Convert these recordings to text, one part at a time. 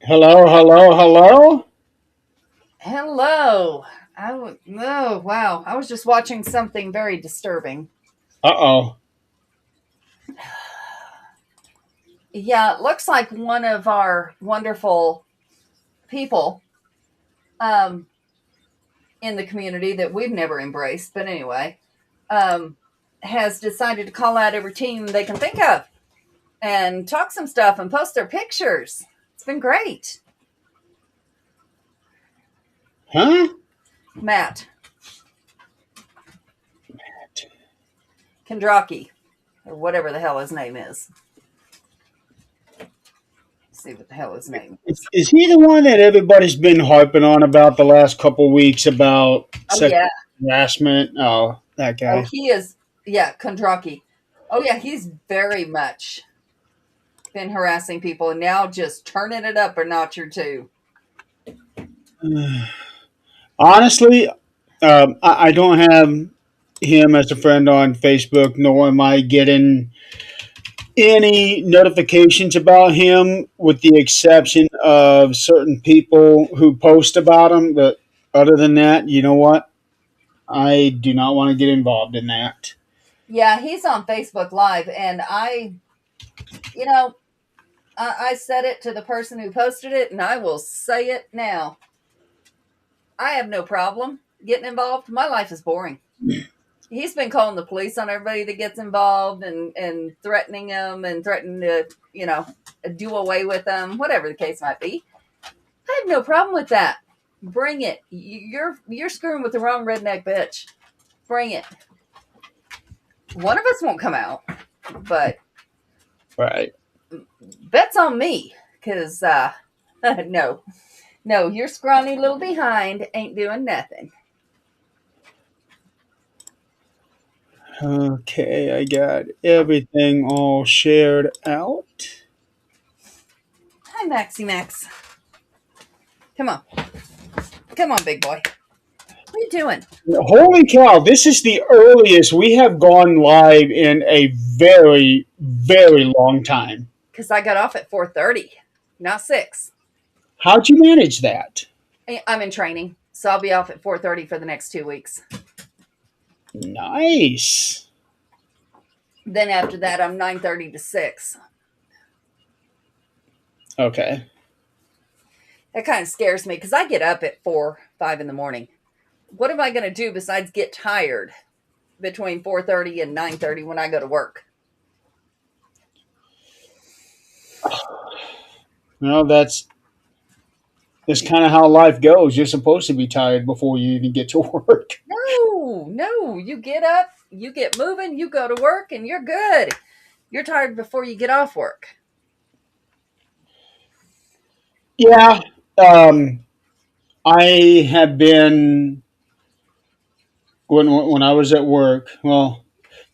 Hello, hello, hello. Hello. Oh, wow. I was just watching something very disturbing. Uh oh. Yeah, it looks like one of our wonderful people um, in the community that we've never embraced, but anyway, um, has decided to call out every team they can think of and talk some stuff and post their pictures. It's been great. Huh? Matt Kondraki, or whatever the hell his name is. Let's see what the hell his name is. Is he the one that everybody's been harping on about the last couple of weeks about Oh, sexual yeah. harassment? Oh, that Oh, guy. he is. Yeah, Kondraki. Oh, yeah, he's very much been harassing people and now just turning it up a notch or two. Honestly, I don't have him as a friend on Facebook, nor am I getting any notifications about him, with the exception of certain people who post about him. But other than that, you know what? I do not want to get involved in that. Yeah, he's on Facebook Live, and you know, I said it to the person who posted it, and I will say it now. I have no problem getting involved. My life is boring. He's been calling the police on everybody that gets involved and threatening them and threatening to, do away with them, whatever the case might be. I have no problem with that. Bring it. You're screwing with the wrong redneck bitch. Bring it. One of us won't come out, but Right. bet's on me. Cause no, no, your scrawny little behind ain't doing nothing. Okay, I got everything all shared out. Hi, Maxie Max. Come on, come on, big boy. What are you doing? Holy cow, this is the earliest we have gone live in a very, very long time. Cause I got off at 4:30, not 6. How'd you manage that? I'm in training, so I'll be off at 4:30 for the next 2 weeks. Nice. Then after that, I'm 9:30 to 6. Okay. That kind of scares me because I get up at 4, 5 in the morning. What am I going to do besides get tired between 4:30 and 9:30 when I go to work? Well, that's kind of how life goes. You're supposed to be tired before you even get to work. No, no. You get up, you get moving, you go to work, and you're good. You're tired before you get off work. Yeah. Um, I have been when I was at work. Well,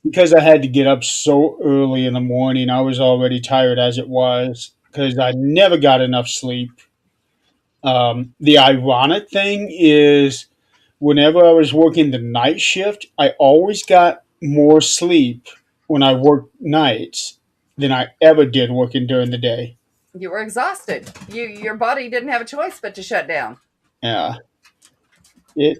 because I had to get up so early in the morning, I was already tired as it was because I never got enough sleep. The ironic thing is, whenever I was working the night shift, I always got more sleep when I worked nights than I ever did working during the day. You were exhausted. Your body didn't have a choice but to shut down. Yeah, it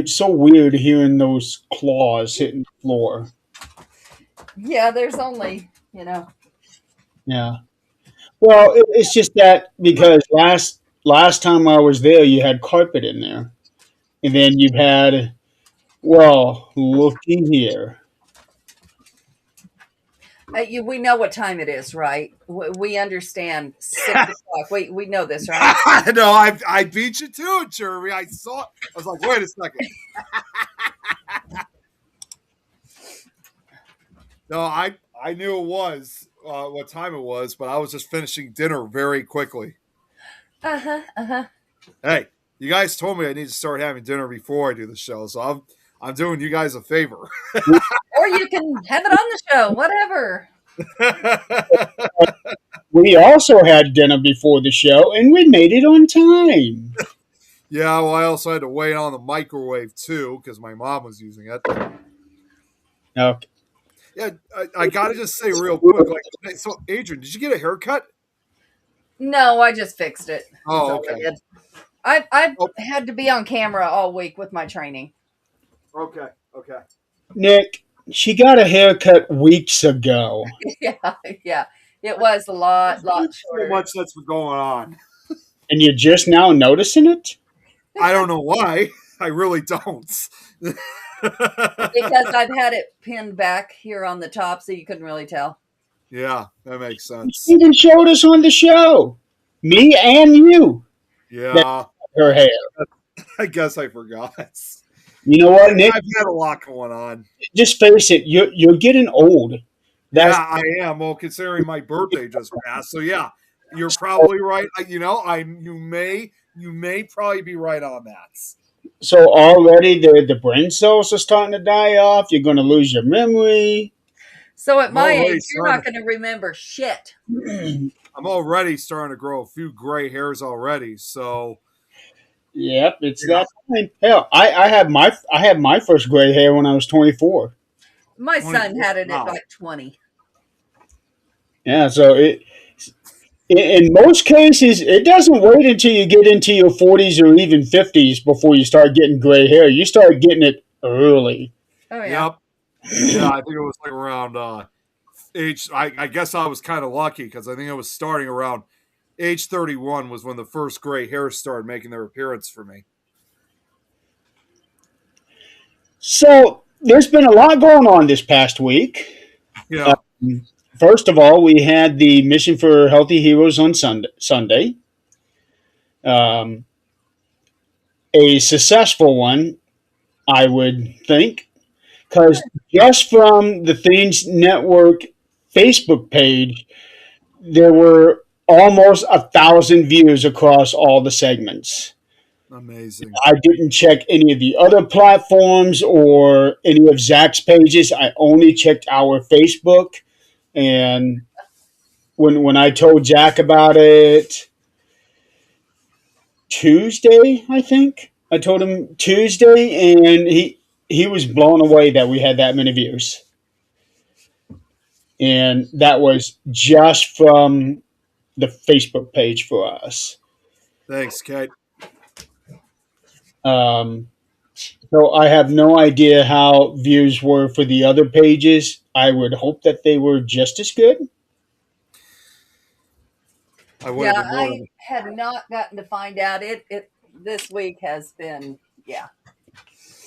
so weird hearing those claws hitting the floor. Yeah, there's only, Yeah. Well, it's just that because last time I was there, you had carpet in there, and then you've had, well, looky here. we know what time it is, right? We understand 6 o'clock. We know this, right? No, I beat you to it, Jeremy. I saw it. I was like, wait a second. No, I knew it was what time it was, but I was just finishing dinner very quickly. Uh huh. Uh huh. Hey, you guys told me I need to start having dinner before I do the show, so I'm doing you guys a favor. Or you can have it on the show, whatever. We also had dinner before the show, and we made it on time. Yeah, well, I also had to wait on the microwave too because my mom was using it. Okay. Yeah, I gotta just say real quick, like, so Adrian, did you get a haircut? No, I just fixed it. That's Oh, all I okay. did. I've Oh, had to be on camera all week with my training. okay, okay. Nick, she got a haircut weeks ago, Yeah, yeah. It was a lot There's so shorter. much that's been going on. and you're just now noticing it? I don't know why. I really don't. Because I've had it pinned back here on the top so you couldn't really tell. Yeah, that makes You sense. even showed us on the show, me and you, that Yeah, her hair. I guess I forgot. You know what, Nick? I've had a lot going on. Just face it, you're getting old. Yeah, That's I am. Well, considering my birthday just passed, so yeah, you're probably right. You may probably be right on that. so already the brain cells are starting to die off. You're going to lose your memory. So at I'm my already age, you're not going to remember shit. I'm already starting to grow a few gray hairs already. So Yep, it's yeah, that time. Hell, I had my first gray hair when I was 24. My son 24. had it at Wow. like 20. Yeah, so in most cases it doesn't wait until you get into your 40s or even 50s before you start getting gray hair. You start getting it early. Oh, yeah. Yep. Yeah, I think it was like around age. I guess I was kind of lucky because I think it was starting around age 31 was when the first gray hairs started making their appearance for me. So there's been a lot going on this past week. Yeah. First of all, we had the Mission for Healthy Heroes on Sunday. Um, a successful one, I would think, because just from the Things Network Facebook page, there were almost 1,000 views across all the segments. Amazing. I didn't check any of the other platforms or any of Zach's pages. I only checked our Facebook. And when I told Jack about it Tuesday, I think I told him Tuesday, and he was blown away that we had that many views, and that was just from the Facebook page for us. Thanks, Kate. Um, so I have no idea how views were for the other pages. I would hope that they were just as good. I would Yeah, have been more I than had not gotten to find out. It this week has been, yeah.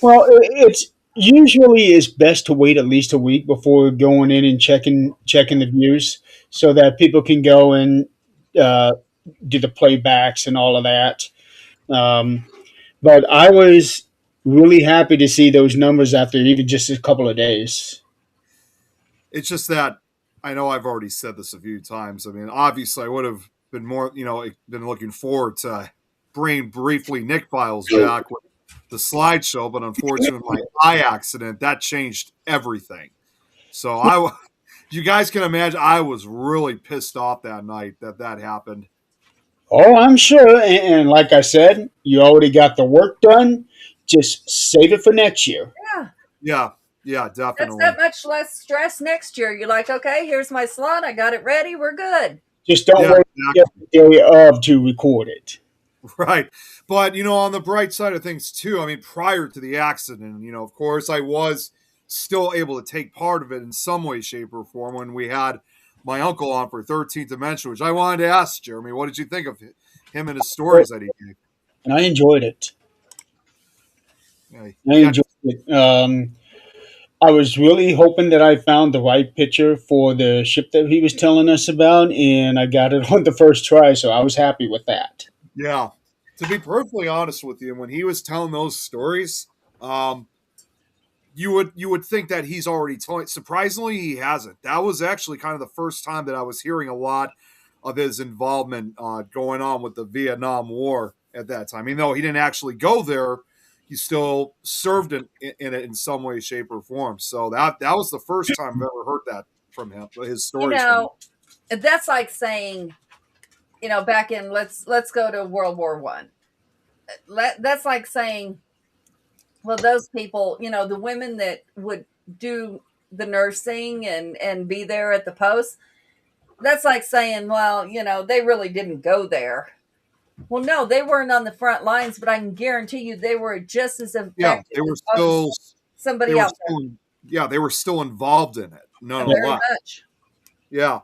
Well, it's usually is best to wait at least a week before going in and checking the views, so that people can go and uh, do the playbacks and all of that. Um, but I was really happy to see those numbers after even just a couple of days. it's just that I know I've already said this a few times. I mean, obviously, I would have been more, been looking forward to bringing briefly Nick Files back with the slideshow, but unfortunately, my eye accident that changed everything. So you guys can imagine, I was really pissed off that night that happened. Oh, I'm sure. And like I said, you already got the work done. Just save it for next year. Yeah. Yeah, yeah, That's definitely. that much less stress next year. You're like, okay, here's my slot. I got it ready. We're good. Just don't Yeah, wait exactly. the day of to record it. Right. But, on the bright side of things, too, I mean, prior to the accident, of course, I was still able to take part of it in some way, shape, or form when we had my uncle on for 13th Dimension, which I wanted to ask Jeremy, what did you think of him and his stories that he gave? And I enjoyed it. Yeah, I enjoyed it. I was really hoping that I found the right picture for the ship that he was telling us about, and I got it on the first try, so I was happy with that. yeah. To be perfectly honest with you, when he was telling those stories, you would think that he's already told. Surprisingly, he hasn't. That was actually kind of the first time that I was hearing a lot of his involvement going on with the Vietnam War at that time. Even though he didn't actually go there, he still served in it in some way, shape, or form. So that was the first time I've ever heard that from him. His You stories from him. know, that's like saying, back in let's go to World War One. That's like saying, well, those people, the women that would do the nursing and be there at the post. That's like saying, well, they really didn't go there. Well, no, they weren't on the front lines, but I can guarantee you they were just as effective. Yeah, they were still somebody else. They were still involved in it. Very much. Yeah.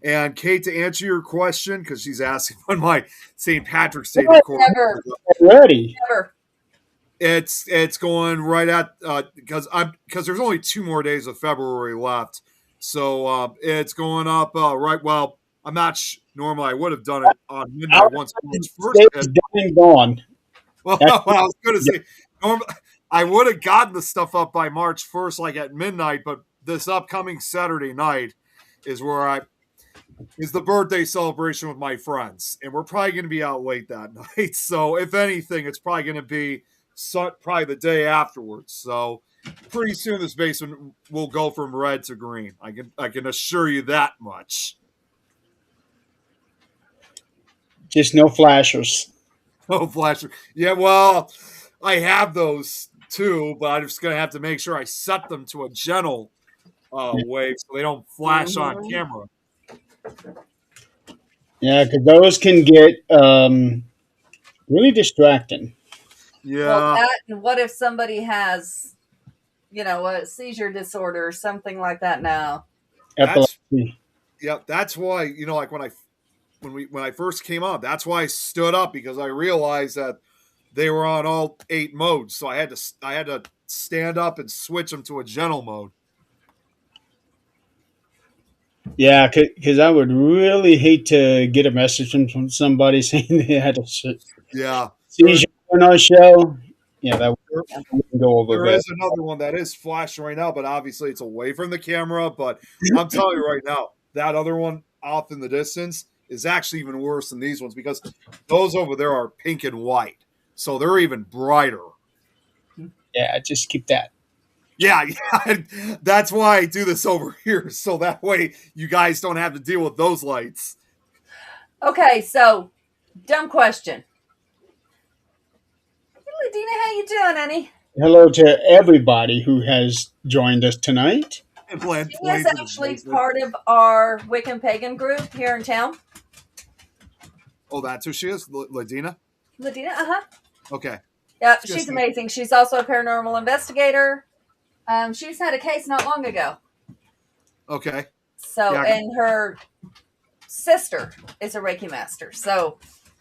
And Kate, to answer your question, because she's asking when my St. Patrick's Day Never. Ready. Never. It's going right at because there's only 2 more days of February left, so it's going up right. Well, I'm not normally I would have done it on midnight once first. Done and gone. Well, I was going to say normally I would have gotten the stuff up by March 1st, like at midnight, but this upcoming Saturday night is the birthday celebration with my friends, and we're probably going to be out late that night. So if anything, it's probably going to be probably the day afterwards. So pretty soon this basement will go from red to green. I can assure you that much. Just no flashers. No flasher. Yeah, well, I have those too, but I'm just going to have to make sure I set them to a gentle wave so they don't flash on camera. Yeah, because those can get really distracting. Yeah. Well, and what if somebody has, a seizure disorder or something like that now? Epilepsy. That's why, like when I first came on, that's why I stood up, because I realized that they were on all 8 modes. So I had to stand up and switch them to a gentle mode. Yeah, because I would really hate to get a message from somebody saying they had a seizure on our show. Yeah, that wouldn't go over. There is another one that is flashing right now, but obviously it's away from the camera. But I'm telling you right now, that other one off in the distance is actually even worse than these ones, because those over there are pink and white. So they're even brighter. Yeah, just keep that. Yeah, that's why I do this over here, so that way you guys don't have to deal with those lights. Okay, so dumb question. Hey, Ladina, how you doing, honey? Hello to everybody who has joined us tonight. She is actually part of our Wiccan Pagan group here in town. Oh, that's who she is? Ladina? Ladina, uh-huh. Okay. Yeah, she's amazing. She's also a paranormal investigator. She's had a case not long ago. Okay. So, yeah. And her sister is a Reiki master. So,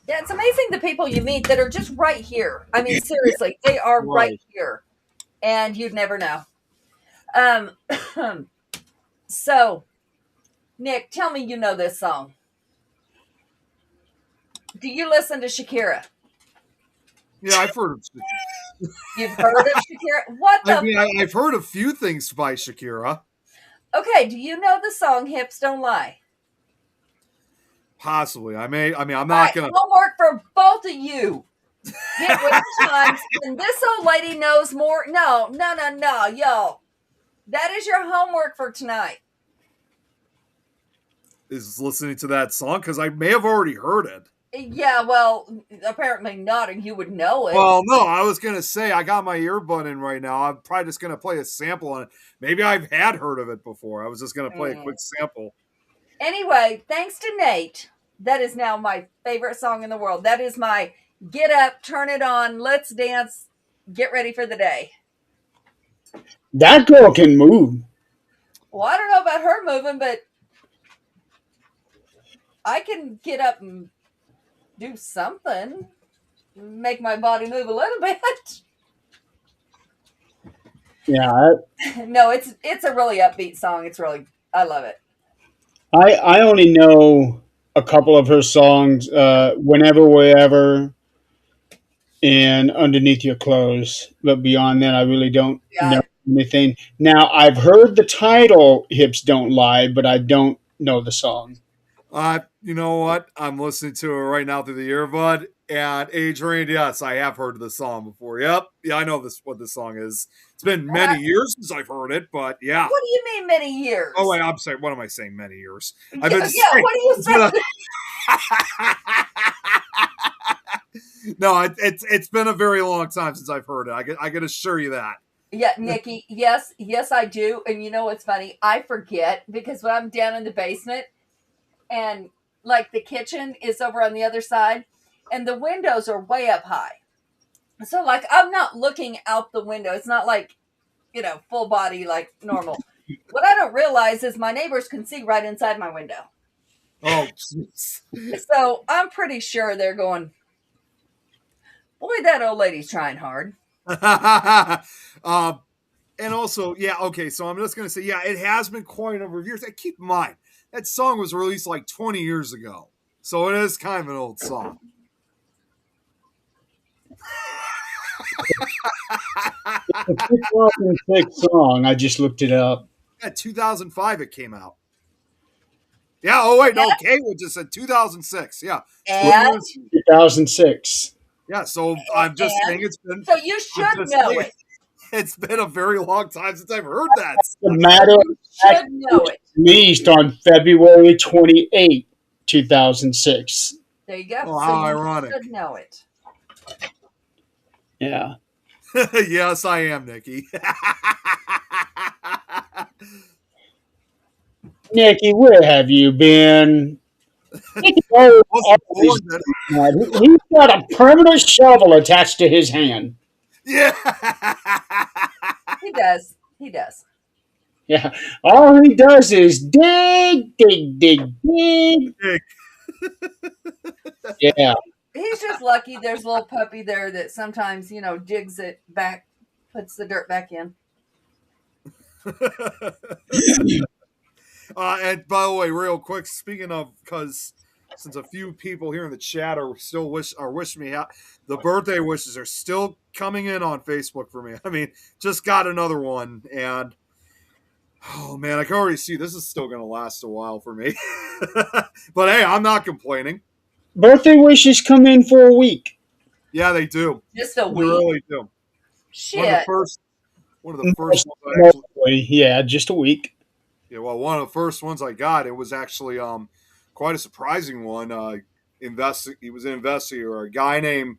yeah, it's amazing the people you meet that are just right here. I mean, seriously, they are right here. And you'd never know. So, Nick, tell me you know this song. Do you listen to Shakira? Yeah, I've heard of Shakira. You've heard of Shakira? What the? I've heard a few things by Shakira. Okay, do you know the song "Hips Don't Lie"? Possibly. I'm not gonna. Homework for both of you. Get with times, and this old lady knows more. No, yo. That is your homework for tonight. Is listening to that song, because I may have already heard it. Yeah, well, apparently not, and you would know it. Well, no, I was going to say, I got my earbud in right now. I'm probably just going to play a sample on it. Maybe I've had heard of it before. I was just going to play a quick sample. Anyway, thanks to Nate, that is now my favorite song in the world. That is my get up, turn it on, let's dance, get ready for the day. That girl can move. Well, I don't know about her moving, but I can get up and do something, make my body move a little bit. Yeah. No, it's a really upbeat song. I love it. I only know a couple of her songs, Whenever, Wherever, and Underneath Your Clothes. But beyond that, I really don't know anything. Now, I've heard the title, Hips Don't Lie, but I don't know the song. You know what? I'm listening to it right now through the earbud. And Adrian, yes, I have heard the song before. Yep. Yeah, I know what this song is. It's been many years since I've heard it, but yeah. What do you mean many years? Oh, wait, I'm sorry. What am I saying? Many years. What are you saying? No, it's been a very long time since I've heard it. I can assure you that. Yeah, Nikki. Yes, yes, I do. And you know what's funny? I forget because when I'm down in the basement and like the kitchen is over on the other side and the windows are way up high. So like I'm not looking out the window. It's not like, full body like normal. What I don't realize is my neighbors can see right inside my window. Oh, jeez. So I'm pretty sure they're going, boy, that old lady's trying hard. And also, yeah, okay, so I'm just going to say, yeah, it has been quite a number of years. And keep in mind, that song was released like 20 years ago. So it is kind of an old song. It's a 2006 song. I just looked it up. Yeah, 2005 it came out. Yeah, oh wait, no, Caitlin just said 2006. Yeah. And 2006. Yeah, so I'm just saying it's been. So you should know it. It's been a very long time since I've heard that. The matter You should know it. released on February 28, 2006. There you go. Oh, so how you ironic. should know it. Yeah. Yes, I am, Nikki. Nikki, where have you been? He's got a permanent shovel attached to his hand. Yeah. He does. He does. Yeah. All he does is dig, dig, dig, dig. Yeah. He's just lucky there's a little puppy there that sometimes, digs it back, puts the dirt back in. And by the way, real quick, speaking of, because since a few people here in the chat are still wishing me the birthday wishes are still coming in on Facebook for me. I mean, just got another one, and oh man, I can already see this is still going to last a while for me. But hey, I'm not complaining. Birthday wishes come in for a week. Yeah, they do. Just a They week. really do. Shit. One of the first ones I actually. Mostly, yeah, just a week. Yeah, well, one of the first ones I got, it was actually quite a surprising one. He was an investigator, a guy named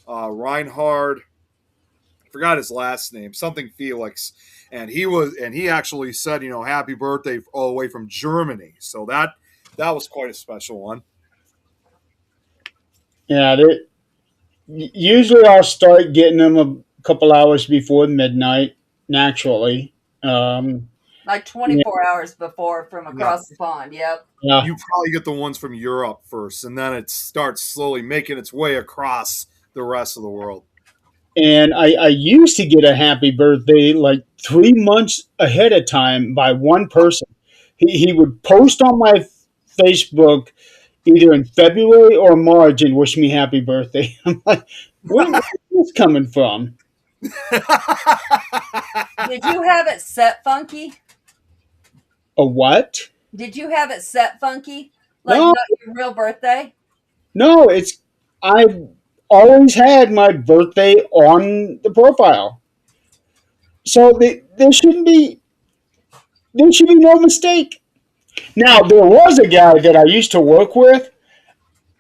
Reinhard. I forgot his last name, something Felix, and he actually said, happy birthday all the way from Germany. So that was quite a special one. Yeah, usually I'll start getting them a couple hours before midnight, naturally. Like 24 hours before from across the pond. Yep. Yeah. You probably get the ones from Europe first, and then it starts slowly making its way across the rest of the world. And I used to get a happy birthday like 3 months ahead of time by one person. He would post on my Facebook either in February or March and wish me happy birthday. I'm like, where's this coming from? Did you have it set funky? A what? Did you have it set funky? Like No. not your real birthday? No, I've always had my birthday on the profile. So there should be no mistake. Now, there was a guy that I used to work with.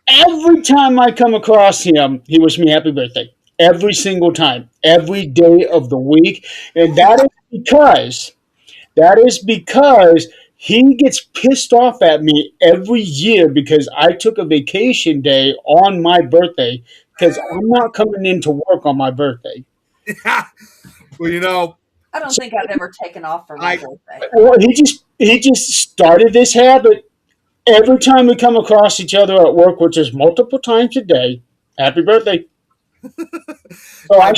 Every time I come across him, he wished me happy birthday. Every single time. Every day of the week. And that is because he gets pissed off at me every year because I took a vacation day on my birthday because I'm not coming into work on my birthday. Yeah. Well, I don't think I've ever taken off for my birthday. Well, he just started this habit. Every time we come across each other at work, which is multiple times a day, happy birthday. So I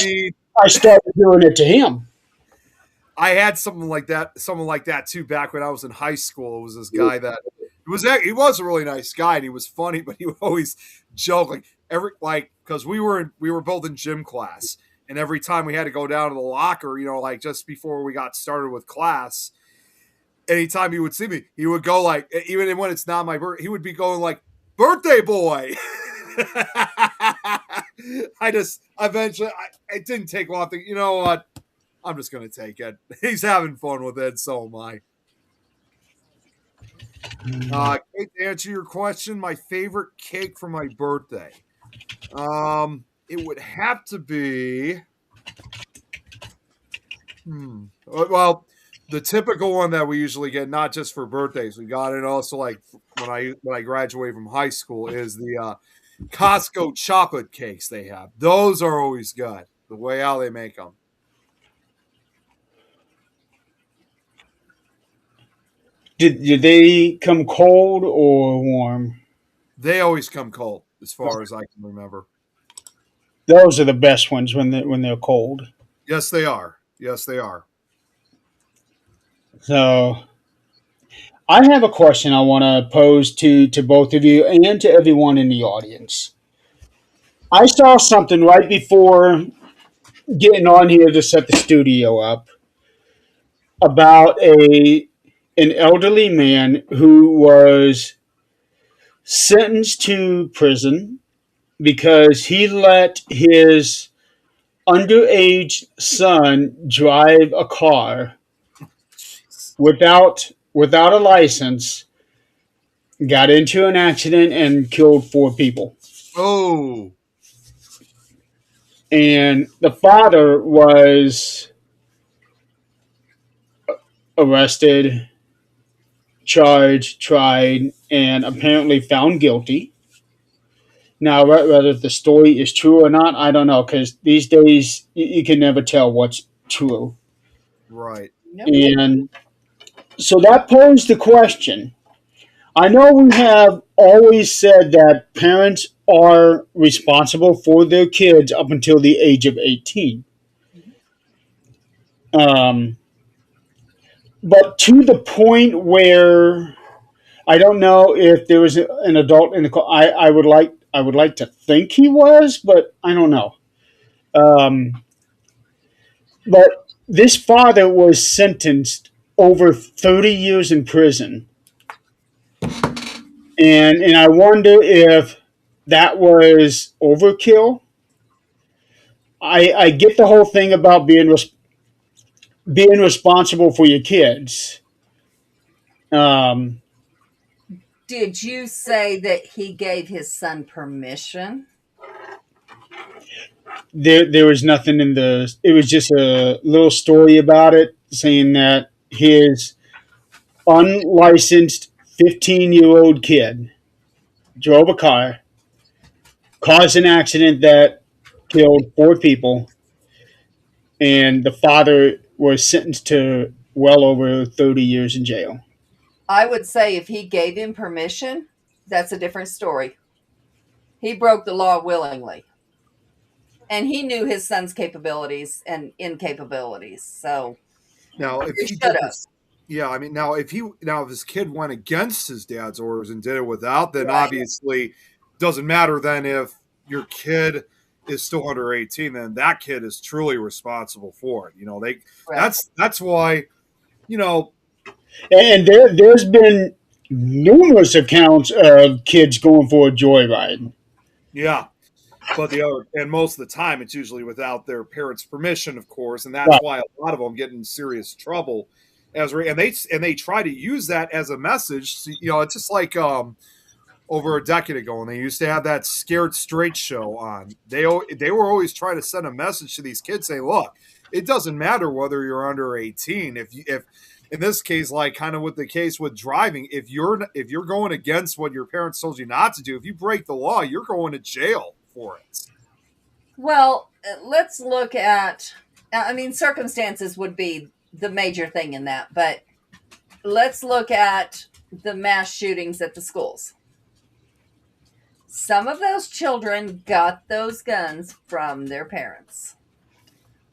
started doing it to him. I had someone like that too back when I was in high school. It was this guy that he was a really nice guy and he was funny, but he would always joke because we were both in gym class, and every time we had to go down to the locker, just before we got started with class, anytime he would see me, he would go like, even when it's not my birthday, he would be going like, birthday boy. It didn't take long. You know what? I'm just going to take it. He's having fun with it. So am I. To answer your question, my favorite cake for my birthday. It would have to be. Well, the typical one that we usually get, not just for birthdays, we got it also like when I graduated from high school, is the Costco chocolate cakes they have. Those are always good. The way how they make them, Did they come cold or warm? they always come cold, as far as I can remember. Those are the best ones when they're cold. Yes, they are. Yes, they are. So I have a question I want to pose to both of you and to everyone in the audience. I saw something right before getting on here to set the studio up about a an elderly man who was sentenced to prison because he let his underage son drive a car without a license, got into an accident and killed four people. Oh, And the father was arrested, charged, tried, and apparently found guilty. Now, whether the story is true or not, I don't know, because these days you can never tell what's true. right. Nope. And so that posed the question. I know we have always said that parents are responsible for their kids up until the age of 18. Um, but to the point where I don't know if there was an adult in the car. I would like to think he was, but I don't know. Um, but this father was sentenced over 30 years in prison, and I wonder if that was overkill. I get the whole thing about being responsible for your kids. Um, Did you say that he gave his son permission? there was nothing in the. It was just a little story about it, saying that his unlicensed 15-year-old kid drove a car, caused an accident that killed four people, and the father was sentenced to well over 30 years in jail. I would say if he gave him permission, that's a different story. He broke the law willingly. And he knew his son's capabilities and incapabilities. So Now, if he he should did have. this, yeah, I mean, now if his kid went against his dad's orders and did it without, then Right. obviously doesn't matter. Then if your kid is still under 18, then that kid is truly responsible for it. They Right. that's why you know And there's been numerous accounts of kids going for a joyride. yeah. But most of the time, it's usually without their parents' permission, of course, and that's Right. why a lot of them get in serious trouble. And they try to use that as a message. It's just like over a decade ago, when they used to have that Scared Straight show on. They were always trying to send a message to these kids, saying, "Look, it doesn't matter whether you're under 18. If in this case, like kind of with the case with driving, if you're going against what your parents told you not to do, if you break the law, you're going to jail for it." Well, let's look at, I mean, circumstances would be the major thing in that, but let's look at the mass shootings at the schools. Some of those children got those guns from their parents.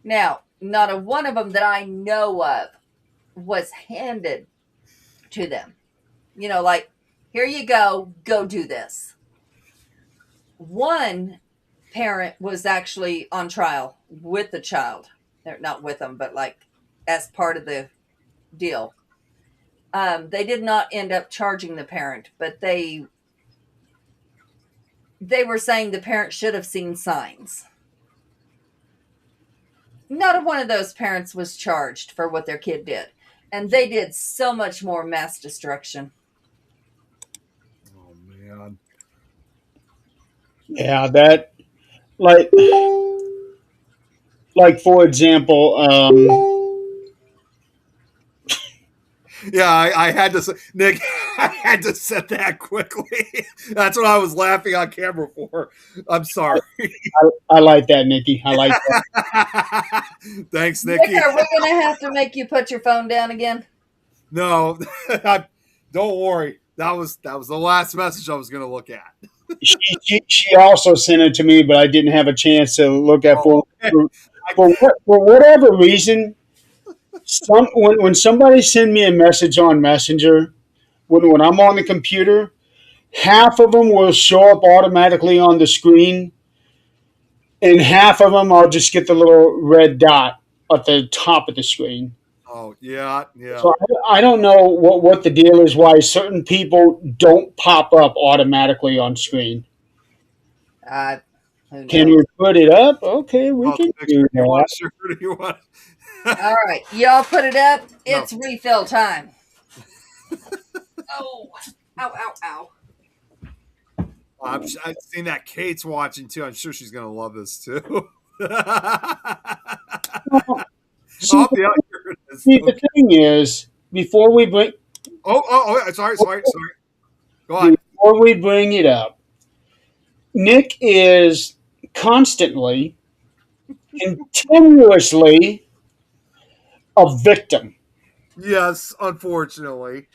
Now, not a one of them that I know of was handed to them. Like, here you go do this. One parent was actually on trial with the child. They're not with them, but like as part of the deal. They did not end up charging the parent, but they were saying the parent should have seen signs. Not a one of those parents was charged for what their kid did. And they did so much more mass destruction. Oh man. Yeah, that like for example, Yeah, I had to say, Nick, I had to set that quickly. That's what I was laughing on camera for. I'm sorry. I like that, Nikki. I like that. Thanks, Nick, Nikki. are we going to have to make you put your phone down again? No, don't worry. That was the last message I was going to look at. She also sent it to me, but I didn't have a chance to look at Oh, for whatever reason. When somebody send me a message on Messenger, when I'm on the computer, half of them will show up automatically on the screen, and half of them I'll just get the little red dot at the top of the screen. oh yeah. So I don't know what the deal is, why certain people don't pop up automatically on screen. Who Can knows? we put it up? Okay, we Oh, can Nick, do you that. want sure do you want? All right, y'all put it up. No. It's refill time. Oh, ow, ow, ow. I've seen that Kate's watching too. I'm sure she's going to love this too. See, Oh, yeah, here it is. see, the thing is, before we bring Sorry. Go on. before we bring it up, Nick is constantly, continuously a victim. Yes, unfortunately.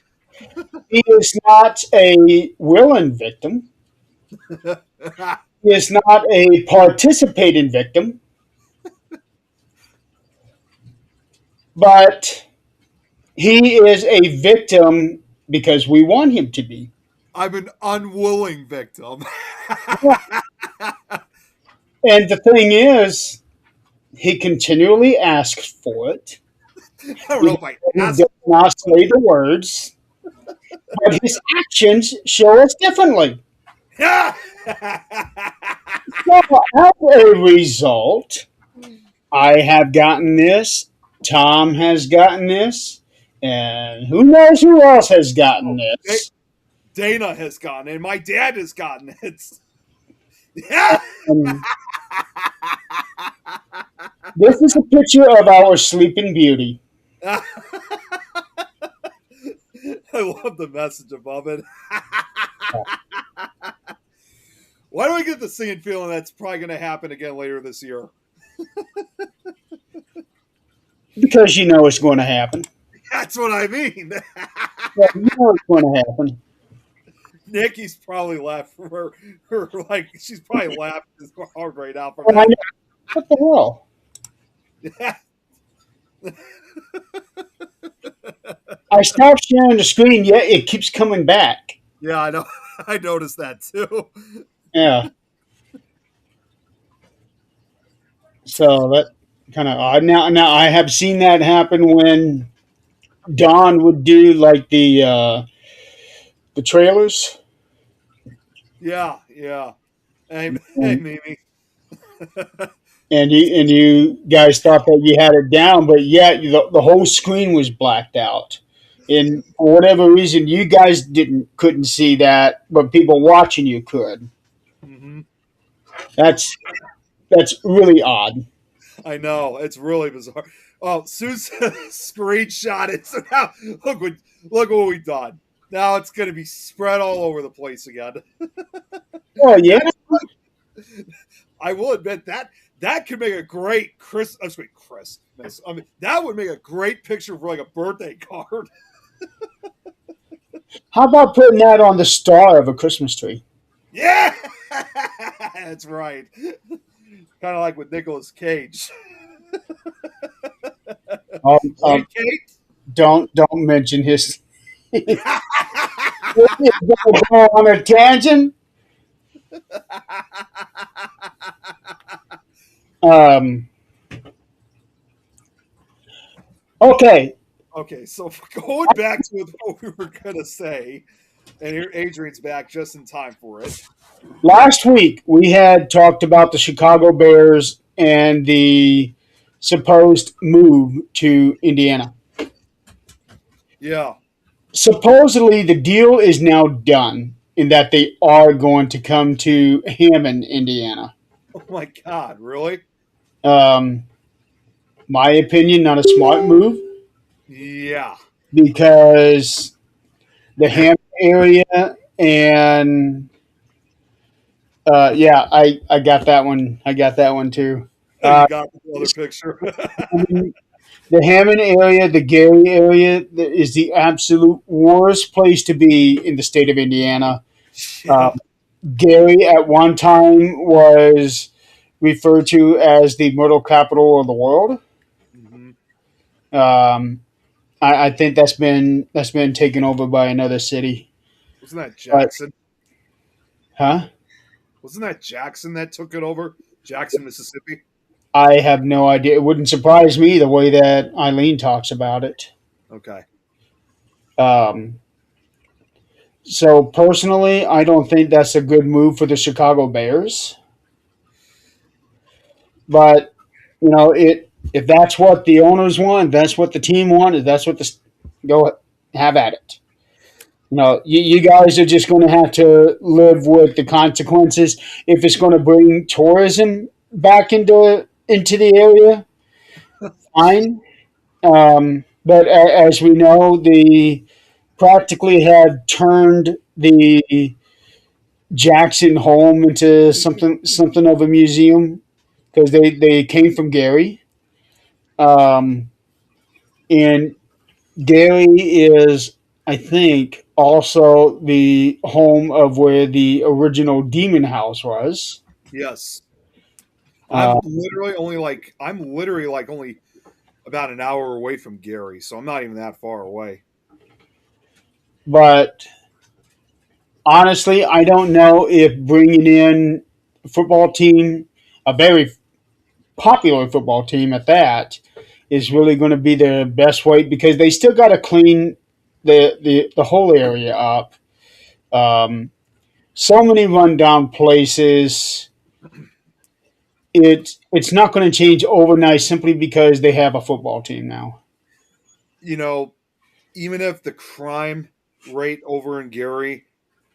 He is not a willing victim. He is not a participating victim. But he is a victim because we want him to be. I'm an unwilling victim. And the thing is, he continually asks for it. I don't know if I He asked. does not say the words, but his actions show us differently. So, as a result, I have gotten this, Tom has gotten this, and who knows who else has gotten this. Dana has gotten it. My dad has gotten it. Yeah. And this is a picture of our sleeping beauty. I love the message above it. Why do I get the singing feeling that's probably going to happen again later this year? Because you know it's going to happen. That's what I mean. Yeah, you know it's going to happen. Nikki's probably laughing. Her like she's probably laughing hard right now. And I know, what the hell? I stopped sharing the screen, yet it keeps coming back. Yeah, I know. I noticed that too. Yeah. So that kind of odd. Now I have seen that happen when Don would do like the trailers. Yeah. Hey, Mimi. And you guys thought that you had it down, but yet the whole screen was blacked out. And for whatever reason, you guys couldn't see that, but people watching you could. Mm-hmm. That's really odd. I know, it's really bizarre. Oh, Susan screenshot it. So now look what we've done. Now it's going to be spread all over the place again. Oh yeah, I will admit that could make a great Christmas. I mean, that would make a great picture for like a birthday card. how about putting that on the star of a Christmas tree? Yeah, that's right. Kind of like with Nicolas Cage. Um, Kate? don't mention his. Go on a tangent. Um, okay, Okay, so going back to what we were gonna say, and here Adrian's back just in time for it. last week we had talked about the Chicago Bears and the supposed move to Indiana. Yeah. Supposedly, the deal is now done in that they are going to come to Hammond, Indiana. Oh my God, really? My opinion, not a smart move. Yeah. because the Hammond area and yeah, I got that one. I got that one too. You Uh, got the other picture. the Hammond area, the Gary area, is the absolute worst place to be in the state of Indiana. Yeah. Gary at one time was referred to as the myrtle capital of the world. Mhm. Um, I think that's been taken over by another city. Wasn't that But Jackson? huh? Wasn't that Jackson that took it over? Jackson, Mississippi. I have no idea. It wouldn't surprise me the way that Eileen talks about it. Okay. Um, so personally, I don't think that's a good move for the Chicago Bears. But it if that's what the owners want, that's what the team wanted, that's what the go have at it. You guys are just going to have to live with the consequences. If it's going to bring tourism back into the area, fine. But as we know, the practically have turned the Jackson home into something of a museum because they came from Gary. Um, and Gary is, I think, also the home of where the original Demon House was. Yes. Uh, I'm literally like only about an hour away from Gary, so I'm not even that far away. but honestly, I don't know if bringing in a football team, a very popular football team at that, is really going to be the best way because they still got to clean the whole area up. Um, so many rundown places. It's not going to change overnight simply because they have a football team now. You know, even if the crime rate over in Gary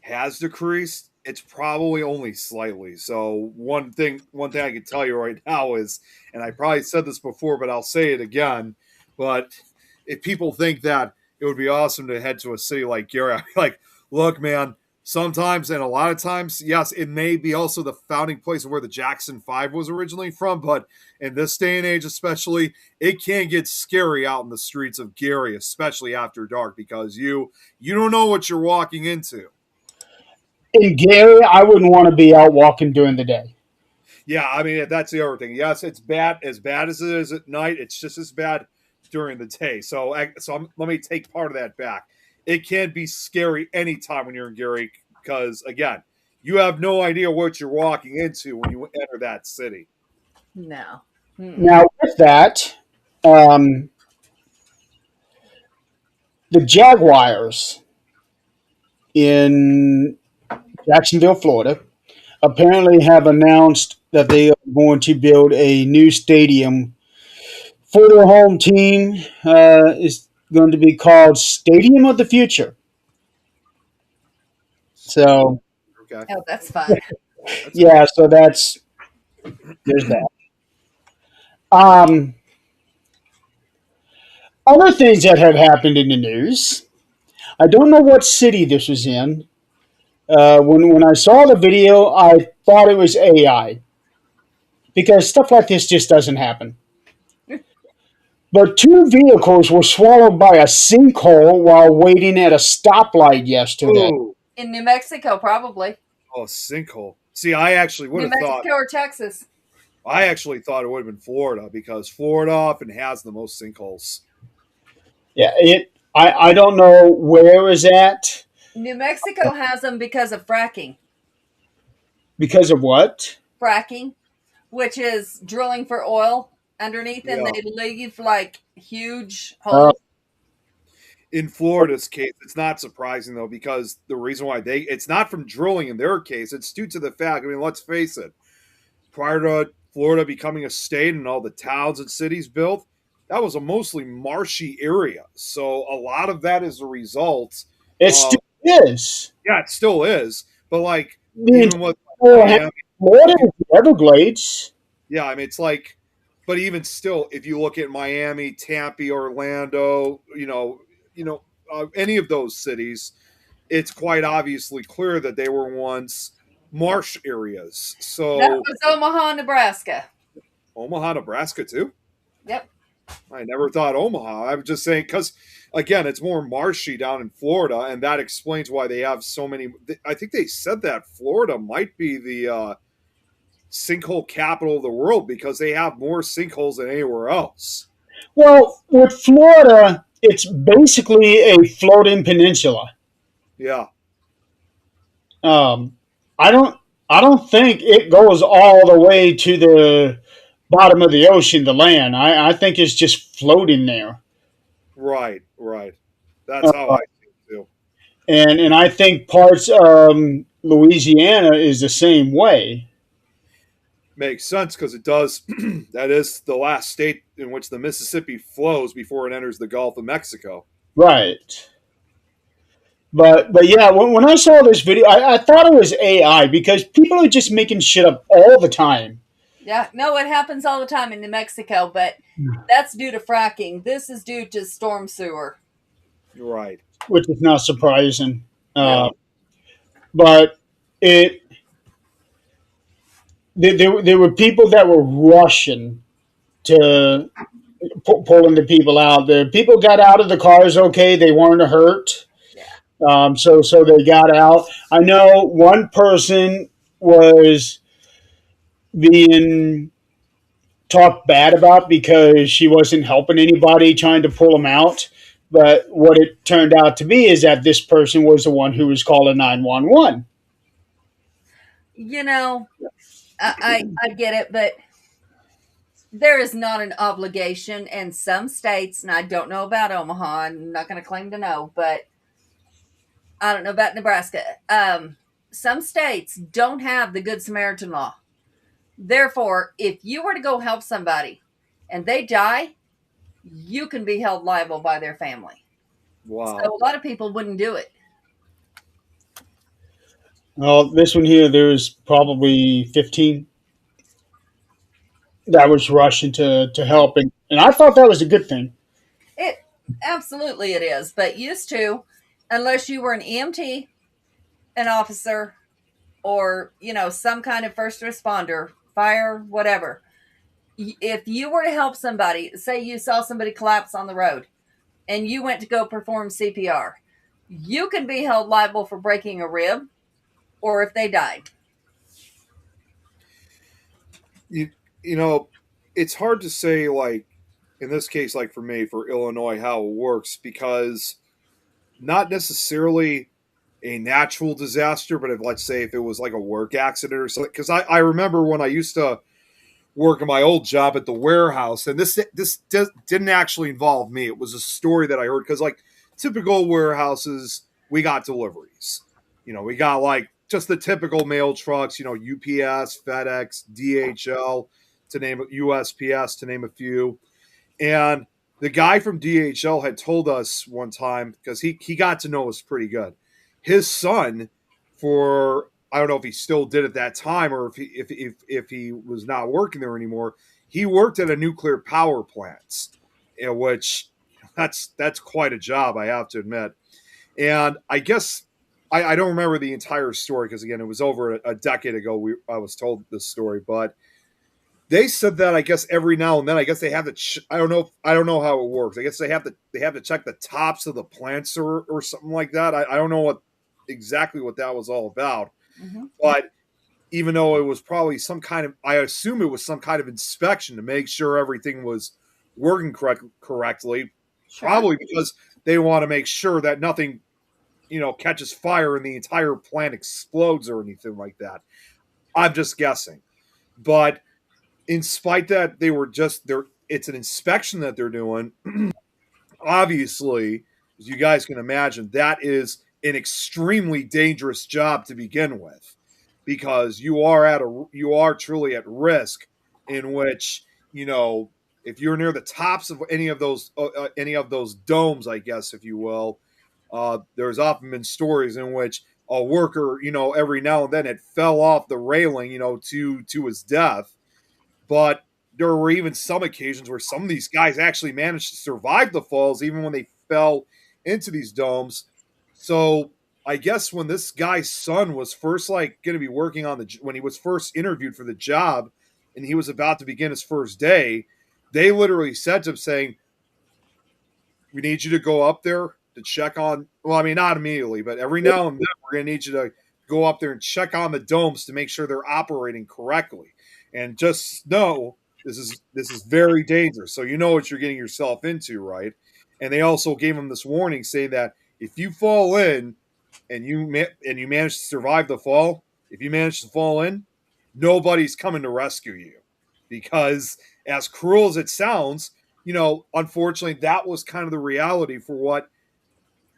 has decreased, it's probably only slightly. So one thing I can tell you right now is, and I probably said this before, but I'll say it again. But if people think that it would be awesome to head to a city like Gary, I'm like, look, man, sometimes and a lot of times, yes, it may be also the founding place of where the Jackson Five was originally from, but in this day and age, especially, it can get scary out in the streets of Gary, especially after dark, because you don't know what you're walking into. In Gary, I wouldn't want to be out walking during the day. Yeah, I mean that's the other thing. Yes, it's bad as it is at night. It's just as bad during the day. Let me take part of that back. It can be scary anytime when you're in Gary because again, you have no idea what you're walking into when you enter that city. No. Mm-mm. Now, with that, um, the Jaguars in Jacksonville, Florida, apparently have announced that they are going to build a new stadium for their home team. Is going to be called Stadium of the Future. So, Okay, Oh, that's fun. that's yeah, so there's that. Um, Other things that have happened in the news. I don't know what city this was in. When I saw the video, I thought it was AI because stuff like this just doesn't happen. But two vehicles were swallowed by a sinkhole while waiting at a stoplight yesterday. oh In New Mexico, probably. oh sinkhole. See, I actually would New have thought. Mexico or Texas. I actually thought it would have been Florida because Florida often has the most sinkholes. Yeah, I don't know where it was at New Mexico has them because of fracking. because of what. Fracking, which is drilling for oil underneath, and Yeah. they leave like huge Uh, holes. In Florida's case, it's not surprising though, because the reason why it's not from drilling in their case, it's due to the fact, I mean, let's face it, prior to Florida becoming a state and all the towns and cities built, that was a mostly marshy area. So a lot of that is a result it of, still is. yeah, it still is, but like, The even with entire Miami, Florida is the Everglades. yeah, I mean, it's like, but even still, if you look at Miami, Tampa, Orlando, any of those cities, it's quite obviously clear that they were once marsh areas. That So was Omaha, Nebraska. Omaha, Nebraska, too. Yep. I never thought Omaha. I'm just saying because, again, it's more marshy down in Florida, and that explains why they have so many. I think they said that Florida might be the sinkhole capital of the world because they have more sinkholes than anywhere else. Well, with Florida, it's basically a floating peninsula. Yeah, Um, I don't I don't think it goes all the way to the bottom of the ocean, the land. I think it's just floating there. right, right. That's how Uh, I think too. and I think parts Louisiana is the same way. Makes sense because it does. That is the last state in which the Mississippi flows before it enters the Gulf of Mexico. Right. But yeah, when I saw this video, I thought it was AI because people are just making shit up all the time. Yeah, no, it happens all the time in New Mexico, but that's due to fracking. This is due to storm sewer. Right. Which is not surprising. Yeah. But it there were people that were rushing to pulling the people out. The people got out of the cars okay. They weren't hurt. So they got out. I know one person was being talked bad about because she wasn't helping anybody trying to pull them out. But what it turned out to be is that this person was the one who was calling 911. You know, I get it, but there is not an obligation in some states, and I don't know about Omaha. I'm not going to claim to know, but I don't know about Nebraska. Some states don't have the Good Samaritan law. Therefore, if you were to go help somebody and they die, you can be held liable by their family. Wow. So a lot of people wouldn't do it. Well, this one here, there was probably 15 that was rushing to help, and I thought that was a good thing. It absolutely it is, but used to, unless you were an EMT, an officer, or some kind of first responder, fire, whatever. If you were to help somebody, say you saw somebody collapse on the road, and you went to go perform CPR, you can be held liable for breaking a rib, or if they died. It's hard to say, like, in this case, like for me, for Illinois, how it works because not necessarily a natural disaster, but if, let's say, if it was like a work accident or something. Because I remember when I used to work in my old job at the warehouse, and this didn't actually involve me. It was a story that I heard because, like, typical warehouses, we got deliveries. We got like just the typical mail trucks. UPS, FedEx, DHL, to name USPS, to name a few. And the guy from DHL had told us one time because he got to know us pretty good. His son, for I don't know if he still did at that time or if he was not working there anymore. He worked at a nuclear power plant, which that's quite a job, I have to admit. And I guess I don't remember the entire story because again, it was over a decade ago. I was told this story, but they said that I guess every now and then, I guess they have to. I don't know how it works. I guess they have to check the tops of the plants or something like that. I don't know exactly what that was all about. Mm-hmm. But even though it was probably some kind of, I assume it was some kind of inspection to make sure everything was working correctly. Sure. Probably because they want to make sure that nothing, catches fire and the entire plant explodes or anything like that. I'm just guessing. But in spite that they were just there, it's an inspection that they're doing. Obviously, as you guys can imagine, that is an extremely dangerous job to begin with, because you are truly at risk. In which if you're near the tops of any of those domes, I guess if you will, there's often been stories in which a worker, every now and then it fell off the railing, to his death. But there were even some occasions where some of these guys actually managed to survive the falls, even when they fell into these domes. So I guess when this guy's son was first like going to be working on when he was first interviewed for the job, and he was about to begin his first day, they literally said to him saying, "We need you to go up there to check on." Well, I mean, not immediately, but every now and then we're going to need you to go up there and check on the domes to make sure they're operating correctly. And just know this is very dangerous. So you know what you're getting yourself into, right? And they also gave him this warning, saying that if you fall in and you manage to survive the fall, if you manage to fall in, nobody's coming to rescue you, because as cruel as it sounds, unfortunately, that was kind of the reality for what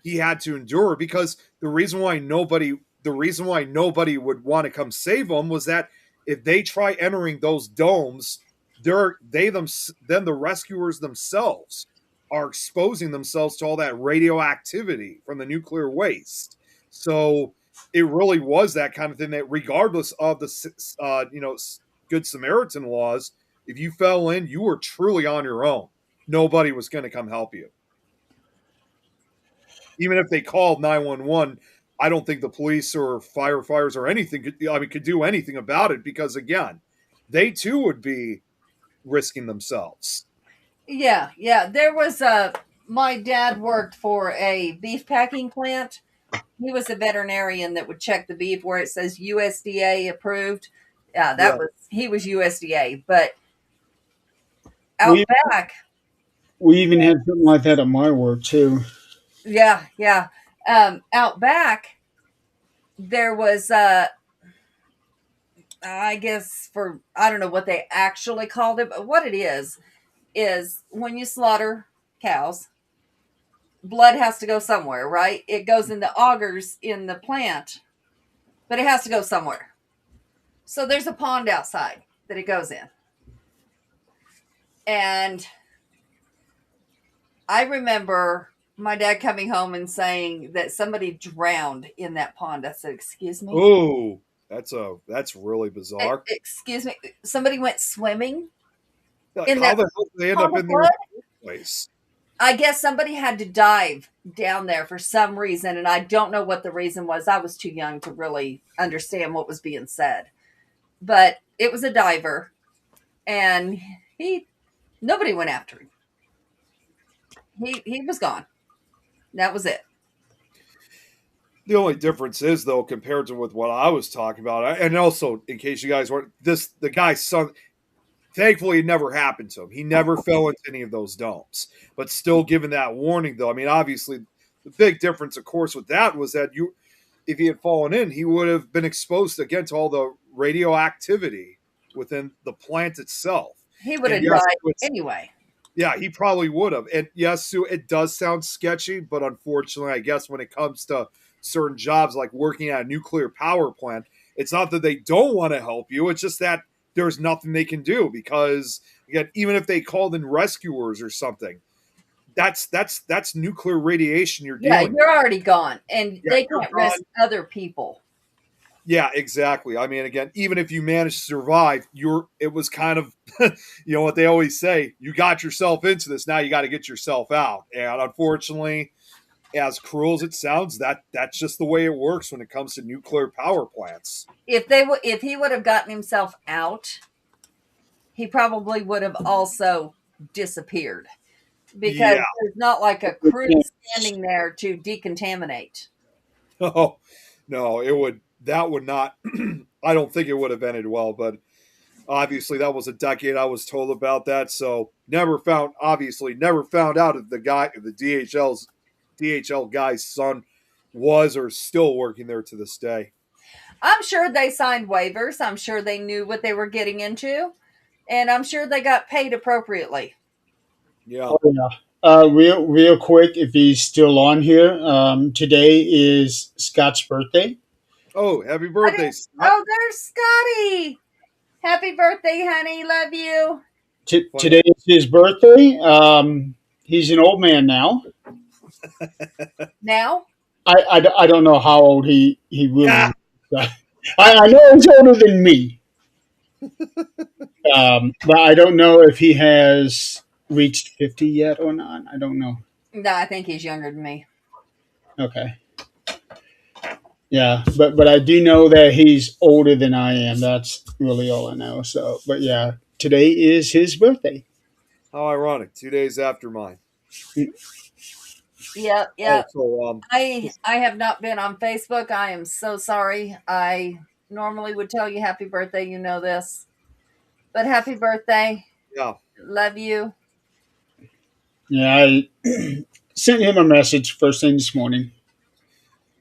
he had to endure. Because the reason why nobody would want to come save him was that if they try entering those domes, then the rescuers themselves are exposing themselves to all that radioactivity from the nuclear waste. So it really was that kind of thing that, regardless of the Good Samaritan laws, if you fell in, you were truly on your own. Nobody was going to come help you. Even if they called 911, I don't think the police or firefighters or anything could do anything about it, because, again, they too would be risking themselves. Yeah. There was my dad worked for a beef packing plant. He was a veterinarian that would check the beef where it says USDA approved. Yeah, he was USDA, but out back. We even had something like that at my work too. Yeah. Out back, there was I guess I don't know what they actually called it, but what it is when you slaughter cows, blood has to go somewhere, right? It goes in the augers in the plant, but it has to go somewhere. So there's a pond outside that it goes in. And I remember my dad coming home and saying that somebody drowned in that pond. I said, "Excuse me?" Oh, that's really bizarre. Excuse me? Somebody went swimming in how the hell did they end up in there in the first place? I guess somebody had to dive down there for some reason, and I don't know what the reason was. I was too young to really understand what was being said. But it was a diver, and nobody went after him. He was gone. That was it. The only difference is, though, compared to with what I was talking about, and also, in case you guys weren't, the guy's son, thankfully, it never happened to him. He never fell into any of those domes. But still, given that warning, though, I mean, obviously, the big difference, of course, with that was that if he had fallen in, he would have been exposed again to all the radioactivity within the plant itself. He would have died anyway. Yeah, he probably would have. And yes, Sue, it does sound sketchy, but unfortunately, I guess when it comes to certain jobs like working at a nuclear power plant, it's not that they don't want to help you. It's just that there's nothing they can do, because, again, even if they called in rescuers or something, that's nuclear radiation you're dealing with. Yeah, you're already gone, and they can't risk other people. Yeah, exactly. I mean, again, even if you manage to survive, it was kind of, what they always say, you got yourself into this, now you got to get yourself out. And unfortunately, as cruel as it sounds, that's just the way it works when it comes to nuclear power plants. If he would have gotten himself out, he probably would have also disappeared, because there's not like a crew standing there to decontaminate. Oh, no, that would not, I don't think it would have ended well, but obviously that was a decade I was told about that. So never found out if the DHL guy's son was or still working there to this day. I'm sure they signed waivers. I'm sure they knew what they were getting into, and I'm sure they got paid appropriately. Yeah. Oh, yeah. Real quick, if he's still on here, today is Scott's birthday. Oh, happy birthday, Scott. Oh, there's Scotty. Happy birthday, honey. Love you. Today is his birthday. He's an old man now. Now? I don't know how old he really is. I know he's older than me. But I don't know if he has reached 50 yet or not. I don't know. No, I think he's younger than me. Okay. Yeah, but I do know that he's older than I am. That's really all I know. So, but yeah, today is his birthday. How ironic! 2 days after mine. Yep, Oh, yep. so I have not been on Facebook. I am so sorry. I normally would tell you happy birthday. You know this, but happy birthday. yeah, Love you. Yeah, I sent him a message first thing this morning.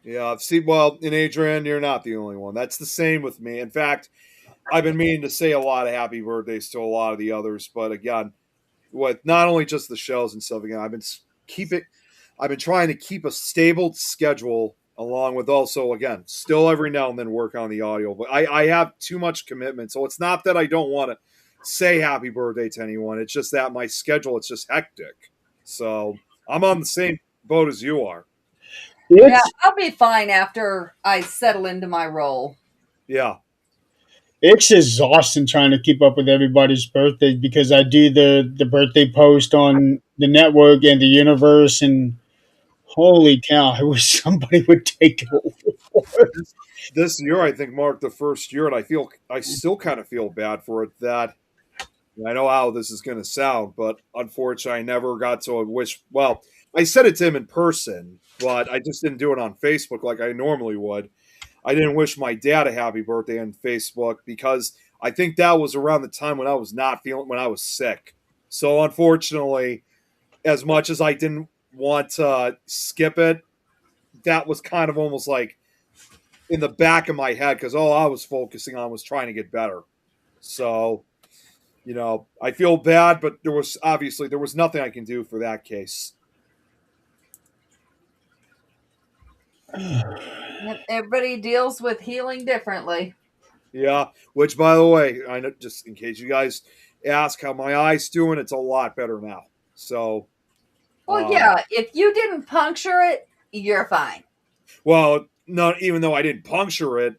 yeah. See, well, in Adrian, you're not the only one. That's the same with me. In fact, I've been meaning to say a lot of happy birthdays to a lot of the others, but again, with not only just the shows and stuff. Again, keeping, I've been trying to keep a stable schedule along with also again, still every now and then work on the audio. But I have too much commitment, so it's not that I don't want to say happy birthday to anyone. It's just that my schedule it's just hectic. So I'm on the same boat as you are. Yeah, It's I'll be fine after I settle into my role. Yeah, it's exhausting trying to keep up with everybody's birthday because I do the birthday post on the network and the universe, and holy cow, I wish somebody would take it over. this year I think marked the first year, and I still kind of feel bad for it. That I know how this is going to sound, but unfortunately, I never got to wish. Well, I said it to him in person, but I just didn't do it on Facebook like I normally would. I didn't wish my dad a happy birthday on Facebook because I think that was around the time when I was not feeling when I was sick. So unfortunately, as much as I didn't want to skip it, that was kind of almost like in the back of my head because all I was focusing on was trying to get better. So I feel bad, but there was nothing I can do for that case. Yep, everybody deals with healing differently. Yeah, which by the way, I know just in case you guys ask how my eye's doing, it's a lot better now. So, Well, um, yeah, if you didn't puncture it, you're fine. well, not even though I didn't puncture it,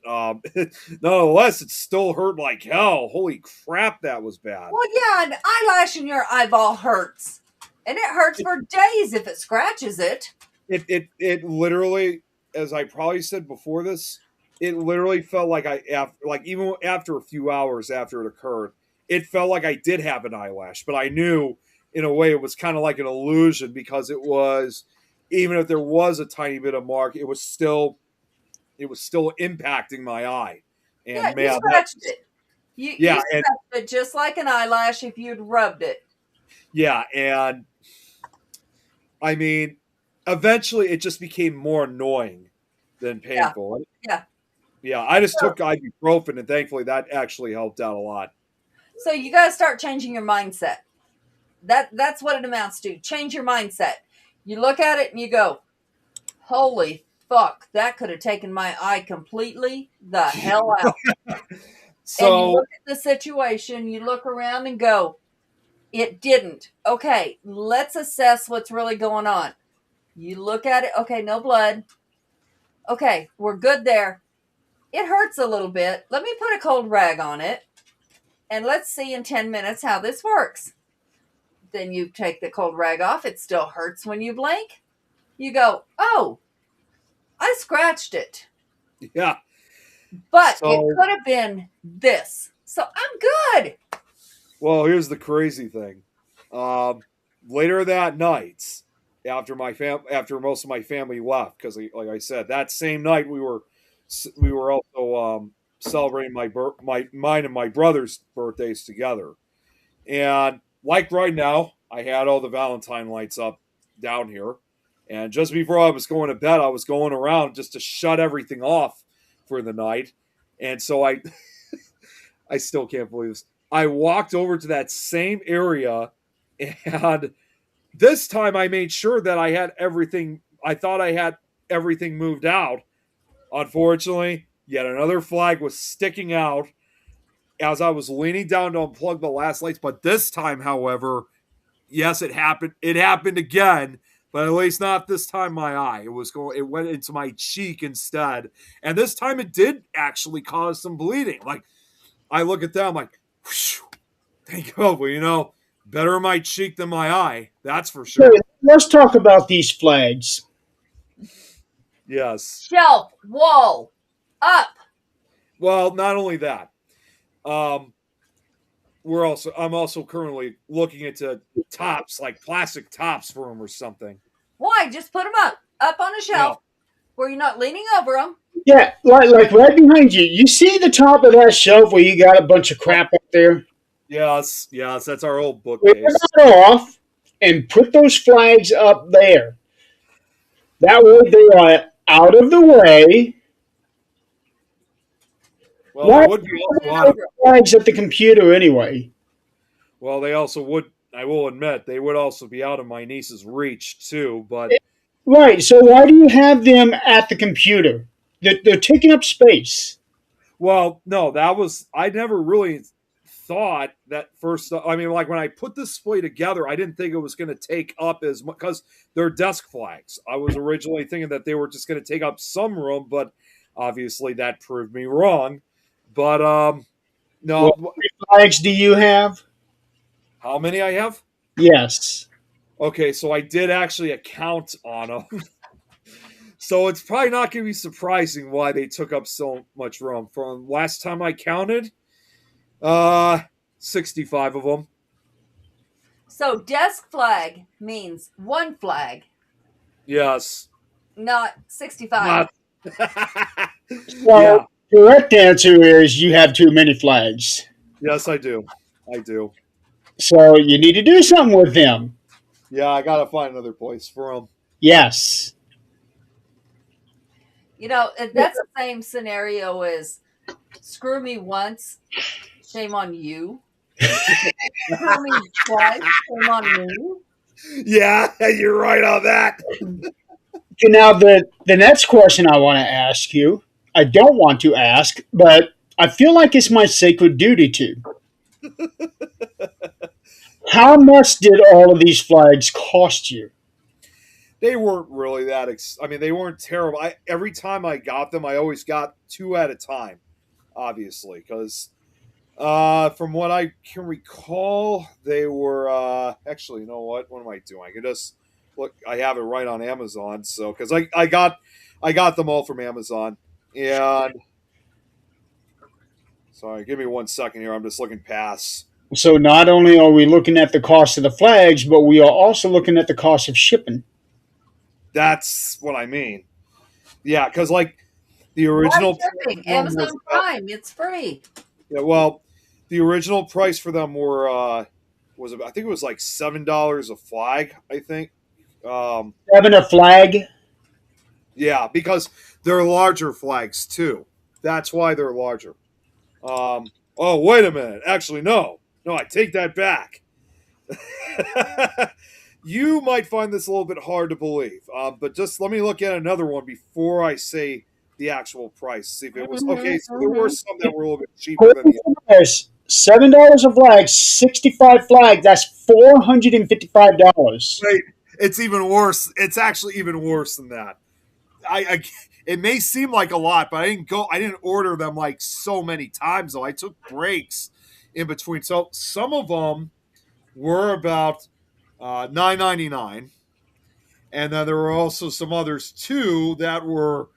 nonetheless, it still hurt like hell. Holy crap, that was bad. Well, yeah, an eyelash in your eyeball hurts. And it hurts for days if it scratches it. It literally, as I probably said before this, it literally felt like even after a few hours after it occurred, it felt like I did have an eyelash, but I knew in a way it was kind of like an illusion because it was even if there was a tiny bit of mark, it was still impacting my eye. Yeah, And you man, scratched it. You yeah, and scratched it just like an eyelash if you'd rubbed it. yeah, and I mean, eventually it just became more annoying than Yeah, painful. yeah. Yeah, I just So, took ibuprofen, and thankfully that actually helped out a lot. so you got to start changing your mindset. That's what it amounts to. Change your mindset. You look at it and you go, "Holy fuck, that could have taken my eye completely the hell out." And you So look at the situation, you look around and go, "It didn't." Okay, let's assess what's really going on. You look at it, okay, no blood. Okay, we're good there. It hurts a little bit. Let me put a cold rag on it and let's see in 10 minutes how this works. Then you take the cold rag off. It still hurts when you blink. You go, "Oh, I scratched it, yeah, but it so could have been this. So I'm good." well, here's the crazy thing. Um, Later that night, after most of my family left, because like I said, that same night we were also celebrating mine and my brother's birthdays together. And like right now, I had all the Valentine lights up down here. And just before I was going to bed, I was going around just to shut everything off for the night. And so I still can't believe this. I walked over to that same area, and this time I made sure that I had everything. I thought I had everything moved out. Unfortunately, yet another flag was sticking out as I was leaning down to unplug the last lights. But this time, however, yes, it happened. It happened again, but at least not this time my eye. It went into my cheek instead. And this time it did actually cause some bleeding. Like I look at that, I'm like, whew, thank God, better my cheek than my eye. That's for So sure. let's talk about these flags. Yes. Shelf, wall, up. Well, not only that, um, I'm also currently looking into tops, like plastic tops for them or something. Why? Just put them up on a Yeah. shelf where you're not leaning over them. Yeah, like right behind you. You see the top of that shelf where you got a bunch of crap up there? Yes. Yes. That's our old Clear bookcase. that off and put those flags up there. That way they are out of the way. Well, Why they are would be also out of. the flags at the computer anyway? Well, they also would. I will admit they would also be out of my niece's reach too. But Right, so why do you have them at the computer? They're taking up space. well, no, that was I never really thought that first. I mean, like when I put this display together, I didn't think it was going to take up as much because they're desk flags. I was originally thinking that they were just going to take up some room, but obviously that proved me wrong. But What no, flags do you have? how many I have? Yes. Okay, so I did actually account on them. So it's probably not going to be surprising why they took up so much room. From last time I counted, 65 of them. So desk flag means one flag, Yes. not 65. Well, Yeah. correct answer is you have too many flags. Yes, I do. I do. So you need to do something with them. Yeah, I got to find another place for them. Yes. You know, that's the same scenario as screw me once, shame on you. Screw me twice, shame on me. Yeah, you're right on that. Okay, now the next question I want to ask you, I don't want to ask, but I feel like it's my sacred duty to. How much did all of these flags cost you? They weren't really that. I mean, they weren't terrible. Every time I got them, I always got two at a time, obviously, because from what I can recall, they were actually. You know what? What am I doing? I can just look. I have it right on Amazon. So because I got them all from Amazon, and sorry, give me 1 second here. I'm just looking past. So not only are we looking at the cost of the flags, but we are also looking at the cost of shipping. That's what I mean. Yeah, because like the Why original shipping? Amazon Prime, it's free. yeah, well, the original price for them was about, I think it was like $7 a flag. I think. Having a flag, Yeah, because they're larger flags too. That's why they're larger. Oh, wait a minute. Actually, no. No, I take that back. You might find this a little bit hard to believe, but just let me look at another one before I say the actual price. See if it was okay. So there were some that were a little bit cheaper than the there's $7 a flag, 65 flags. That's $455. Wait, it's even worse. It's actually even worse than that. I it may seem like a lot, but I didn't order them like so many times though. I took breaks in between. So some of them were about $9.99, and then there were also some others too that were.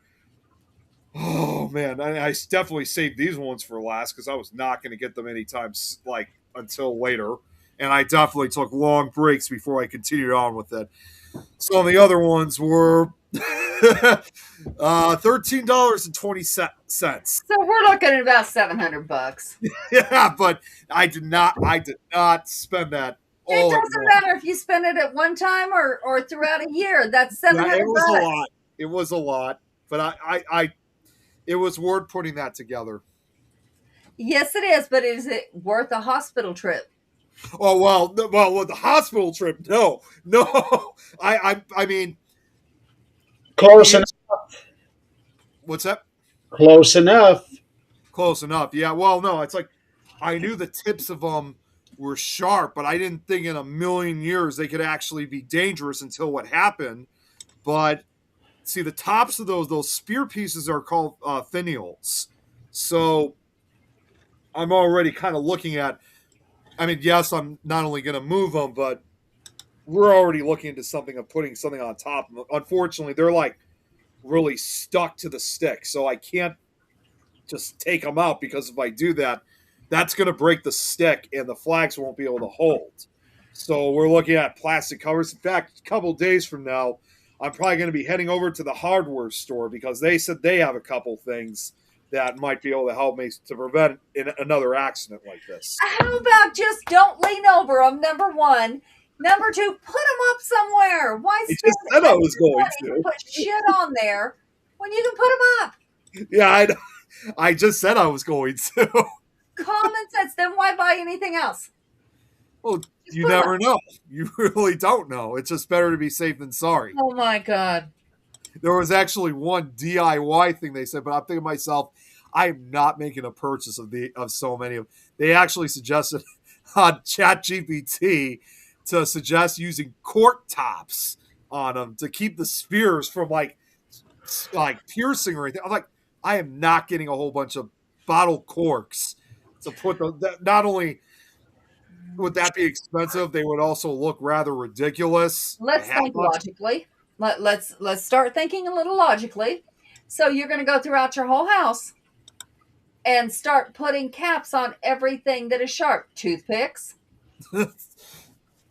Oh man, I definitely saved these ones for last because I was not going to get them anytime like until later, and I definitely took long breaks before I continued on with it. Some of the other ones were $13.20. So we're looking at about $700. Yeah, but I did not spend that It all at doesn't once. matter if you spend it at one time or throughout a year. That's Yeah, $700. it was a lot. It was a lot, but I it was worth putting that together. Yes, it is, but is it worth a hospital trip? Oh well, with the hospital trip, no. I mean, Close enough. what's that? Close enough. Close enough. Yeah. Well, no, it's like I knew the tips of them were sharp, but I didn't think in a million years they could actually be dangerous until what happened. But see, the tops of those spear pieces are called finials. So I'm already kind of looking at. I mean, yes, I'm not only going to move them, but we're already looking into something of putting something on top. Unfortunately, they're like really stuck to the stick. So I can't just take them out, because if I do that, that's going to break the stick and the flags won't be able to hold. So we're looking at plastic covers. In fact, a couple days from now, I'm probably going to be heading over to the hardware store, because they said they have a couple things that might be able to help me to prevent another accident like this. How about just don't lean over them, number one. Number two, put them up somewhere. Why I spend just said I was going money to. put shit on there when you can put them up? Yeah, I just said I was going to. Common sense. Then why buy anything else? Well, Just you put 'em never up. know. You really don't know. It's just better to be safe than sorry. Oh my God. There was actually one DIY thing they said, but I'm thinking to myself, I am not making a purchase of so many of them. They actually suggested on ChatGPT to suggest using cork tops on them to keep the spears from like piercing or anything. I'm like, I am not getting a whole bunch of bottle corks to put not only would that be expensive, they would also look rather ridiculous. Let's think logically. Let's start thinking a little logically. So you're going to go throughout your whole house and start putting caps on everything that is sharp. Toothpicks,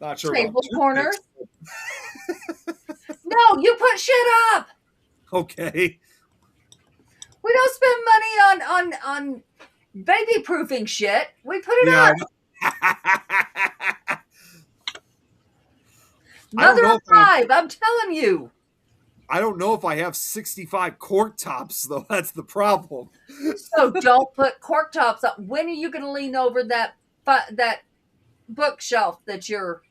Not sure table about corners. No, you put shit up. Okay. We don't spend money on baby proofing shit. We put it up. Mother of five, I'm telling you. I don't know if I have 65 cork tops, though. That's the problem. So don't put cork tops up. When are you going to lean over that bookshelf that you're...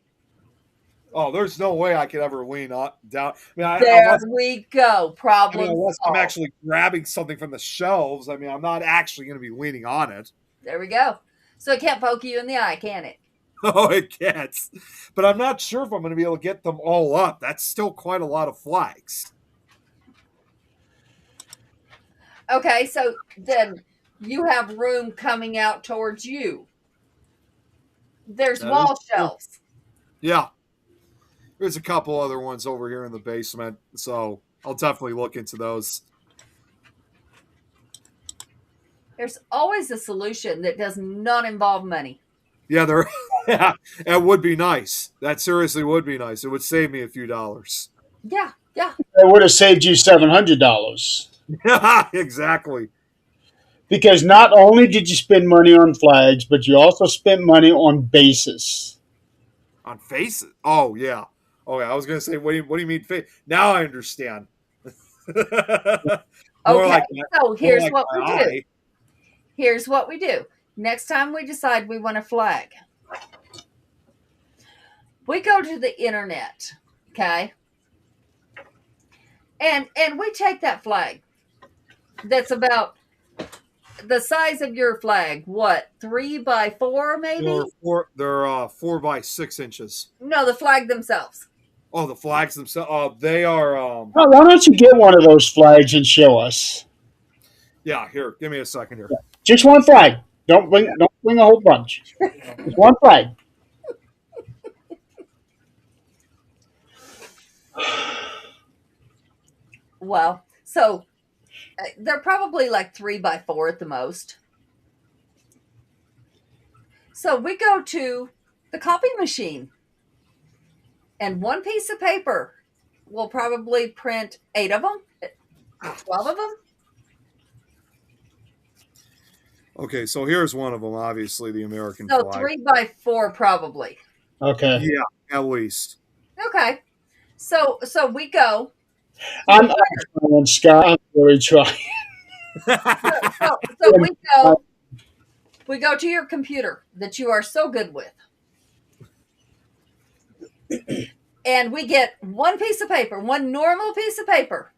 Oh, there's no way I could ever lean down. There we go. Problem unless I'm solved. actually grabbing something from the shelves. I mean, I'm not actually going to be leaning on it. There we go. So it can't poke you in the eye, can it? Oh, it gets. But I'm not sure if I'm going to be able to get them all up. That's still quite a lot of flags. Okay, so then you have room coming out towards you. There's That wall is true. shelves. Yeah. There's a couple other ones over here in the basement, so I'll definitely look into those. There's always a solution that does not involve money. Yeah, yeah, that would be nice. That seriously would be nice. It would save me a few dollars. Yeah. It would have saved you $700 Yeah, exactly. because not only did you spend money on flags, but you also spent money on bases. On faces? Oh, yeah. Oh, yeah. I was going to say, what do you mean face? Now I understand. Okay, so here's like what we my do. eye. Here's what we do. Next time we decide we want a flag, we go to the internet, okay? And we take that flag that's about the size of your flag. What, 3x4 maybe? They're 4 by 6 inches. No, the flag themselves. Oh, the flags themselves. They are. Well, why don't you get one of those flags and show us? Yeah, here. Give me a second here. Just one flag. Don't bring a whole bunch. Just one flag. Well, so they're probably like 3x4 at the most. So we go to the copy machine, and one piece of paper will probably print 8 of them, 12 of them. Okay, so here's one of them. Obviously, the American So flag. 3x4 probably. Okay. Yeah, at least. Okay. So we go. I'm trying, Scott. I'm really trying. So we go to your computer that you are so good with. And we get one piece of paper, one normal piece of paper.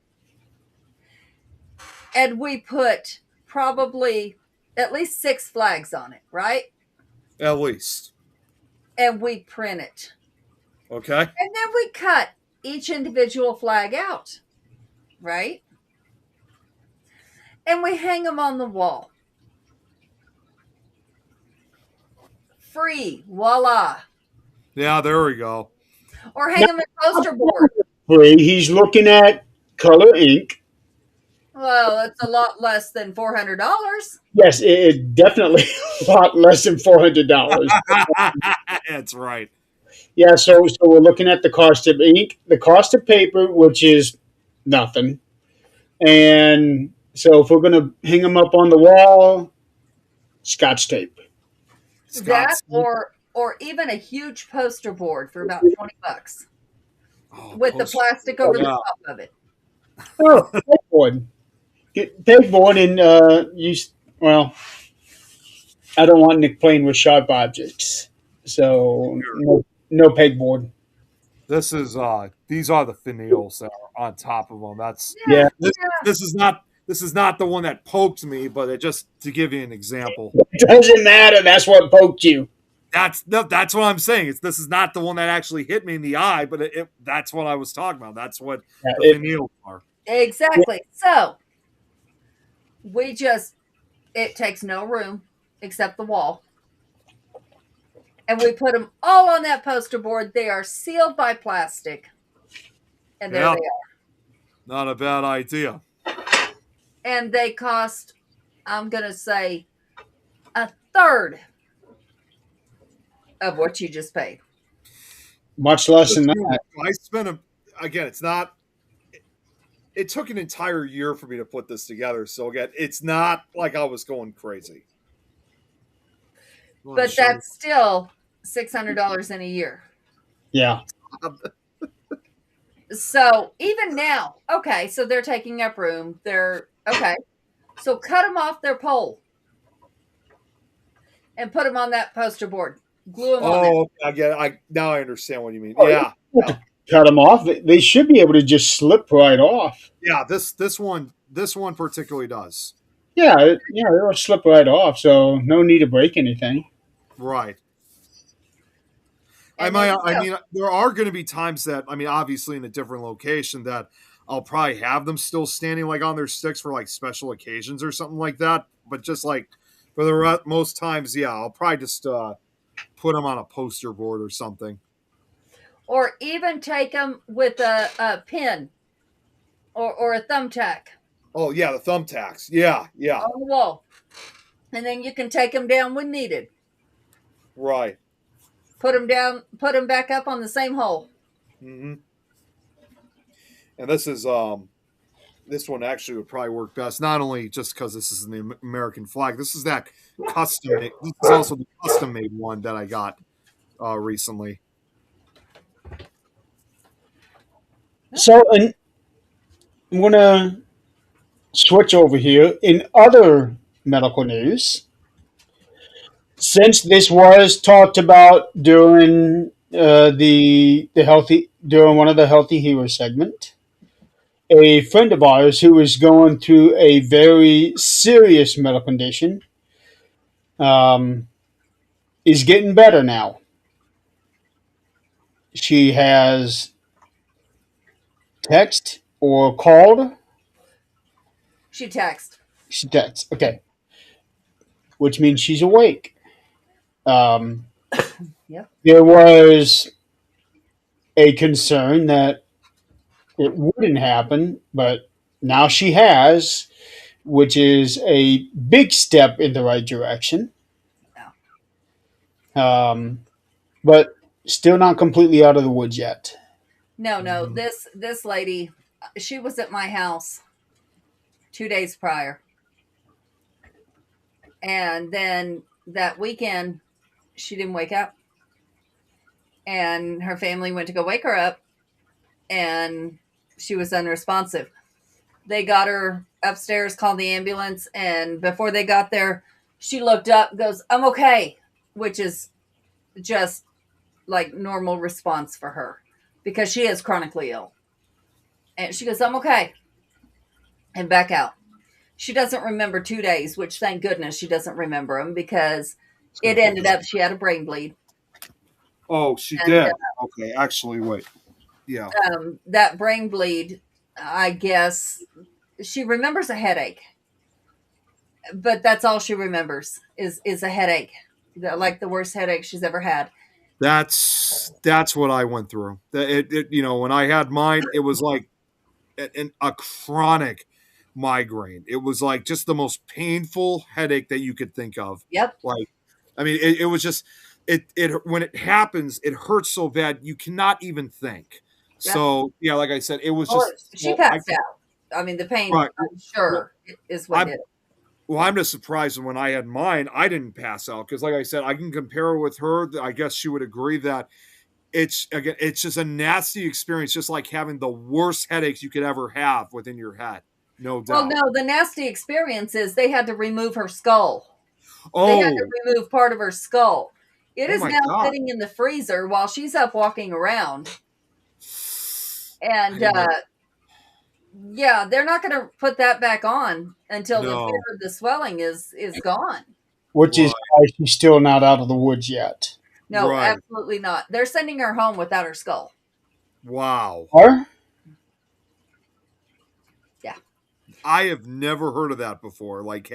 And we put probably at least 6 flags on it, right? At least. And we print it. Okay. And then we cut each individual flag out, right? And we hang them on the wall. Free, voila. Yeah, there we go. Or hang them in poster board. He's looking at color ink. Well, it's a lot less than $400. Yes, it definitely a lot less than $400. That's right. Yeah, so we're looking at the cost of ink, the cost of paper, which is nothing, and so if we're gonna hang them up on the wall, Scotch tape. That Scott's. or even a huge poster board for about $20 Oh, with the plastic over the yeah. top of it. Oh, pegboard. Get pegboard and well, I don't want Nick playing with sharp objects, so no pegboard. This is these are the finials that are on top of them. That's Yeah, Yeah, this, yeah. this is not the one that poked me, but it just to give you an example. it doesn't matter. That's what poked you. That's what I'm saying. This is not the one that actually hit me in the eye, but that's what I was talking about. That's what Yeah, the finials are. Exactly. So it takes no room except the wall. And we put them all on that poster board. They are sealed by plastic. And there Yeah, they are. not a bad idea. And they cost, I'm going to say, a third of what you just paid. much less than that. I spent again. It's not. It took an entire year for me to put this together. So again, it's not like I was going crazy. But that's still $600 in a year. Yeah, So even now, okay, so they're taking up room. They're okay. So cut them off their pole and put them on that poster board. Glue them on there. Oh, I get it. Now I understand what you mean. Oh, Yeah, cut them off. They should be able to just slip right off. yeah. This one particularly does. Yeah, they'll slip right off. So no need to break anything. Right. And there you I go. mean, there are going to be times that obviously in a different location that I'll probably have them still standing like on their sticks for like special occasions or something like that. But just like for the most times, yeah, I'll probably just put them on a poster board or something. Or even take them with a pin or a thumbtack Oh yeah, the thumbtacks. Yeah, yeah, on the wall. And then you can take them down when needed. right. Put them down, put them back up on the same hole. Hmm. And this one actually would probably work best. Not only just because this is the American flag. This is that custom. This is also the custom made one that I got recently. So, and I'm gonna switch over here. In other medical news, since this was talked about during the healthy during one of the healthy hero segment, a friend of ours who is going through a very serious medical condition um, is getting better now. She has text or called. She texted. She texts. Okay, which means she's awake. Um, Yep. there was a concern that it wouldn't happen, but now she has, which is a big step in the right direction. But still not completely out of the woods yet. No, no. Mhm. This lady, she was at my house 2 days prior. And then that weekend, she didn't wake up. And her family went to go wake her up, and she was unresponsive. They got her upstairs, called the ambulance, and before they got there, she looked up, goes, "I'm okay," which is just like normal response for her because she is chronically ill. And she goes, "I'm okay," and back out. She doesn't remember 2 days, which thank goodness she doesn't remember them because it ended up she had a brain bleed. Oh, she And, did. Okay, actually, wait. Yeah. That brain bleed, I guess, she remembers a headache, but that's all she remembers is a headache, like the worst headache she's ever had. That's what I went through. When I had mine, it was like a chronic migraine. It was like just the most painful headache that you could think of. Yep. Like, I mean, it was just it when it happens, it hurts so bad you cannot even think. Yeah. So yeah, like I said, it was Well, just she passed out. I mean, the pain, Right. I'm sure, is what I'm- did it. Well, I'm just surprised when I had mine, I didn't pass out because, like I said, I can compare her with her. I guess she would agree that it's just a nasty experience, just like having the worst headaches you could ever have within your head. No Well, doubt. no, the nasty experience is they had to remove her skull. They Oh, had to remove part of her skull. It Oh is my now God. sitting in the freezer while she's up walking around. And I know. yeah, they're not going to put that back on until the No. fear of the swelling is gone. Which is Right. why she's still not out of the woods yet. No, Right. absolutely not. They're sending her home without her skull. Wow. Or I have never heard of that before. Like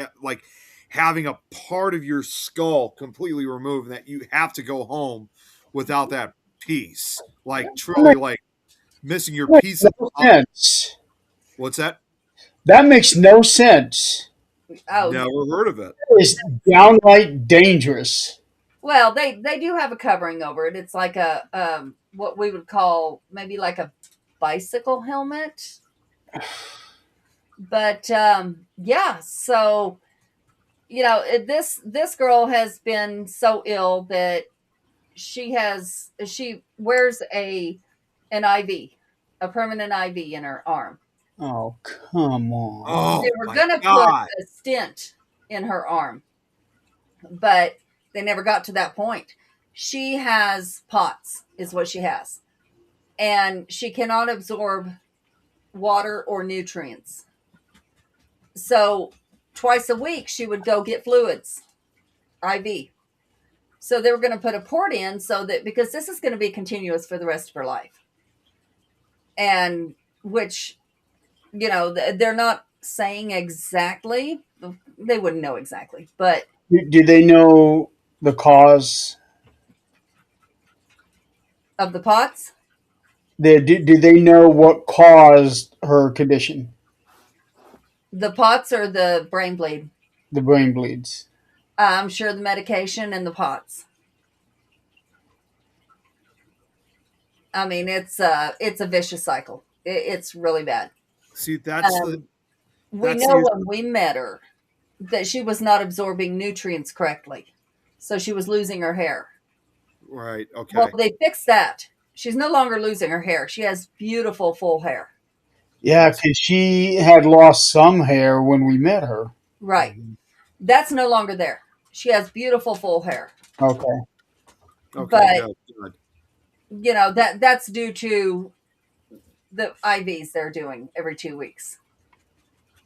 having a part of your skull completely removed, and that you have to go home without that piece. Like truly, like missing your piece. no sense. What's that? That makes no sense. Oh, Never heard of it. It's downright dangerous. well, they do have a covering over it. It's like a what we would call maybe like a bicycle helmet. But yeah, so this girl has been so ill that she wears an IV, a permanent IV in her arm. Oh, come on. Oh, They were my gonna God. put a stent in her arm, but they never got to that point. She has POTS, is what she has, and she cannot absorb water or nutrients. So twice a week she would go get fluids, IV. So they were going to put a port in so that, because this is going to be continuous for the rest of her life, and which they're not saying exactly. They wouldn't know exactly, but Do they know the cause? of the POTS, Do they know what caused her condition, the POTS or the brain bleed. the brain bleeds? I'm sure the medication and the POTS. I mean, it's a vicious cycle. It's really bad. See, that's We That's know the- when we met her that she was not absorbing nutrients correctly, so she was losing her hair. right. Okay. Well, they fixed that. She's no longer losing her hair. She has beautiful full hair. Yeah, because she had lost some hair when we met her. Right. That's no longer there. She has beautiful full hair. Okay. Okay. but- Good. That's due to the IVs they're doing every 2 weeks.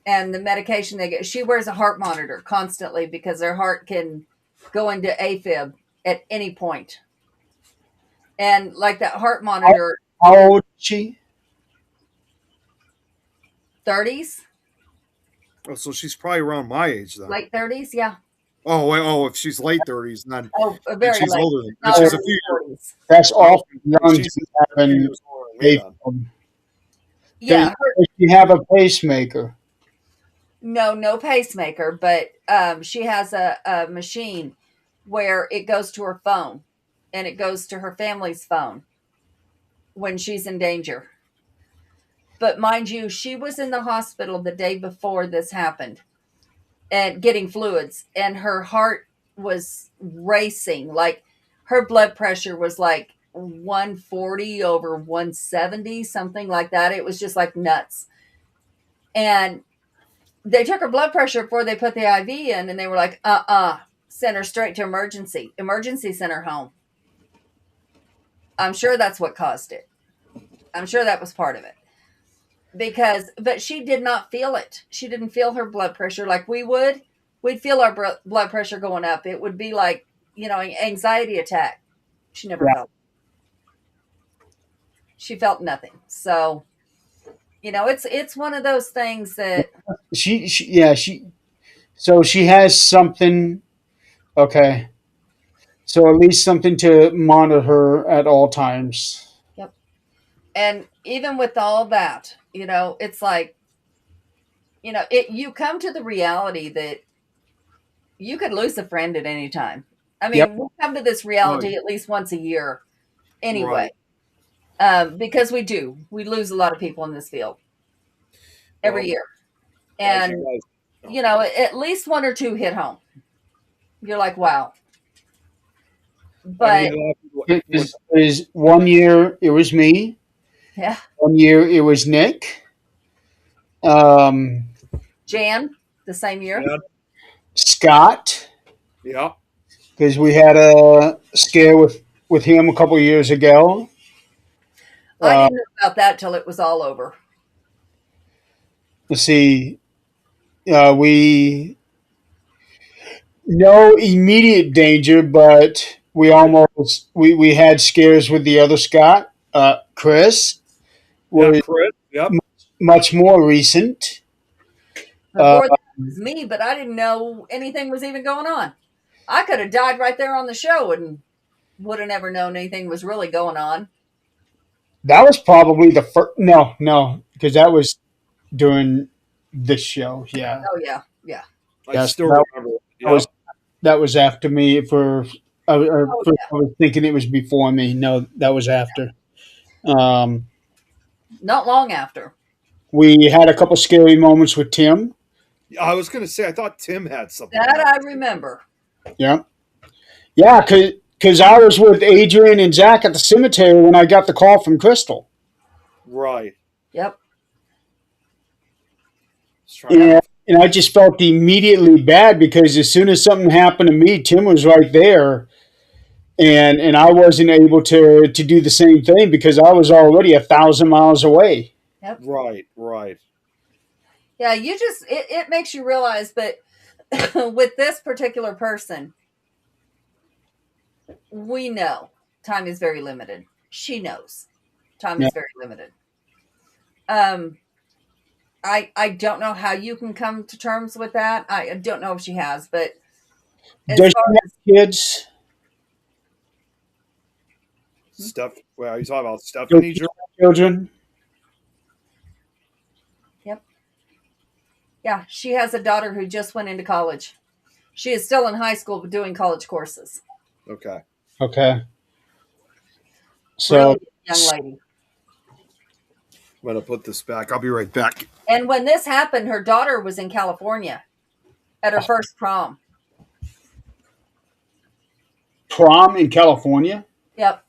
And the medication they get, she wears a heart monitor constantly because her heart can go into AFib at any point. And like that heart monitor, How old is she? 30s, Oh, so she's probably around my age then. late 30s, yeah. Oh, wait, oh, if she's late 30s, then Oh, very she's late. older. Than, Not she's a early few 40s. That's awful young she's to a have few an years older than me then. AFib. Yeah, Does she have a pacemaker? no pacemaker, but she has a machine where it goes to her phone and it goes to her family's phone when she's in danger. But mind you, she was in the hospital the day before this happened and getting fluids, and her heart was racing. Like her blood pressure was like 140 over 170, something like that. It was just like nuts. And they took her blood pressure before they put the IV in, and they were like, send her straight to emergency sent her home. I'm sure that's what caused it. I'm sure that was part of it. But she did not feel it. She didn't feel her blood pressure like we would. We'd feel our blood pressure going up. It would be like, anxiety attack. She never felt it. She felt nothing. So, it's one of those things that So she has something. Okay. So at least something to monitor her at all times. and even with all that, it's like, you come to the reality that you could lose a friend at any time. I mean, Yep. we come to this reality at least once a year anyway, because we lose a lot of people in this field every Well, year. as And, you guys, at least one or two hit home. You're like, wow. I But mean, Is 1 year it was me. yeah, 1 year it was Nick. Um, Jan, the same year. Scott, yeah, because we had a scare with him a couple of years ago. I didn't know about that till it was all over. Let's see. We no immediate danger, but we had scares with the other Scott. Chris was Chris, yep, much more recent. Before that was me, but I didn't know anything was even going on. I could have died right there on the show and would have never known anything was really going on. That was probably the first. No, because that was during this show. Yeah, Oh yeah, yeah. I Yes, still that- remember. that was after me. I Oh, yeah. was thinking it was before me. No, that was after. Not long after. We had a couple scary moments with Tim. I was going to say, I thought Tim had something. That I remember. Yeah, yeah, because I was with Adrian and Zach at the cemetery when I got the call from Crystal. Right. Yep. And I just felt immediately bad because as soon as something happened to me, Tim was right there, and I wasn't able to do the same thing because I was already 1,000 miles away. Yep. Right. Yeah, it makes you realize that with this particular person, we know time is very limited. She knows time is very limited. I don't know how you can come to terms with that. I don't know if she has, but as Does far she have kids? Steph. Well, are you talking about Stephanie? Children? yeah, she has a daughter who just went into college. She is still in high school but doing college courses. Okay. Okay. So Brilliant young lady. I'm going to put this back. I'll be right back. And when this happened, her daughter was in California at her first prom. prom in California? Yep.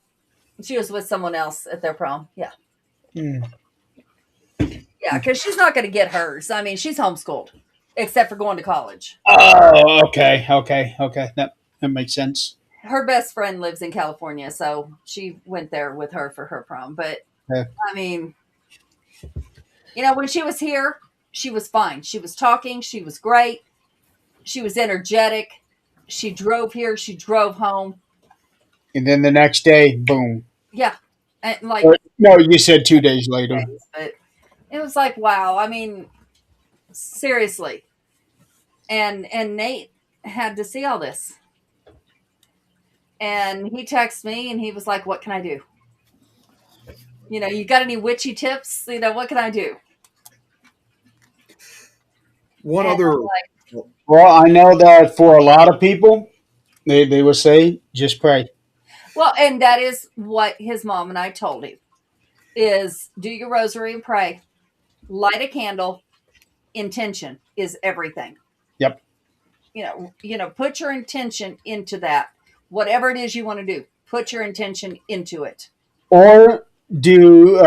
She was with someone else at their prom. Yeah. Hmm. Yeah, because she's not going to get hers. I mean, she's homeschooled, except for going to college. Oh, okay. That makes sense. Her best friend lives in California, so she went there with her for her prom. But, Okay. I mean, when she was here, she was fine. She was talking. She was great. She was energetic. She drove here. She drove home. And then the next day, boom. Yeah. And No, you said 2 days later. But it was like, wow. I mean, seriously. And Nate had to see all this. And he texted me and he was like, what can I do? You got any witchy tips? What can I do? One And other. I'm like, Well, I know that for a lot of people, they will say, just pray. well, and that is what his mom and I told him is do your rosary and pray. Light a candle. Intention is everything. Yep. Put your intention into that. Whatever it is you want to do, put your intention into it. Or do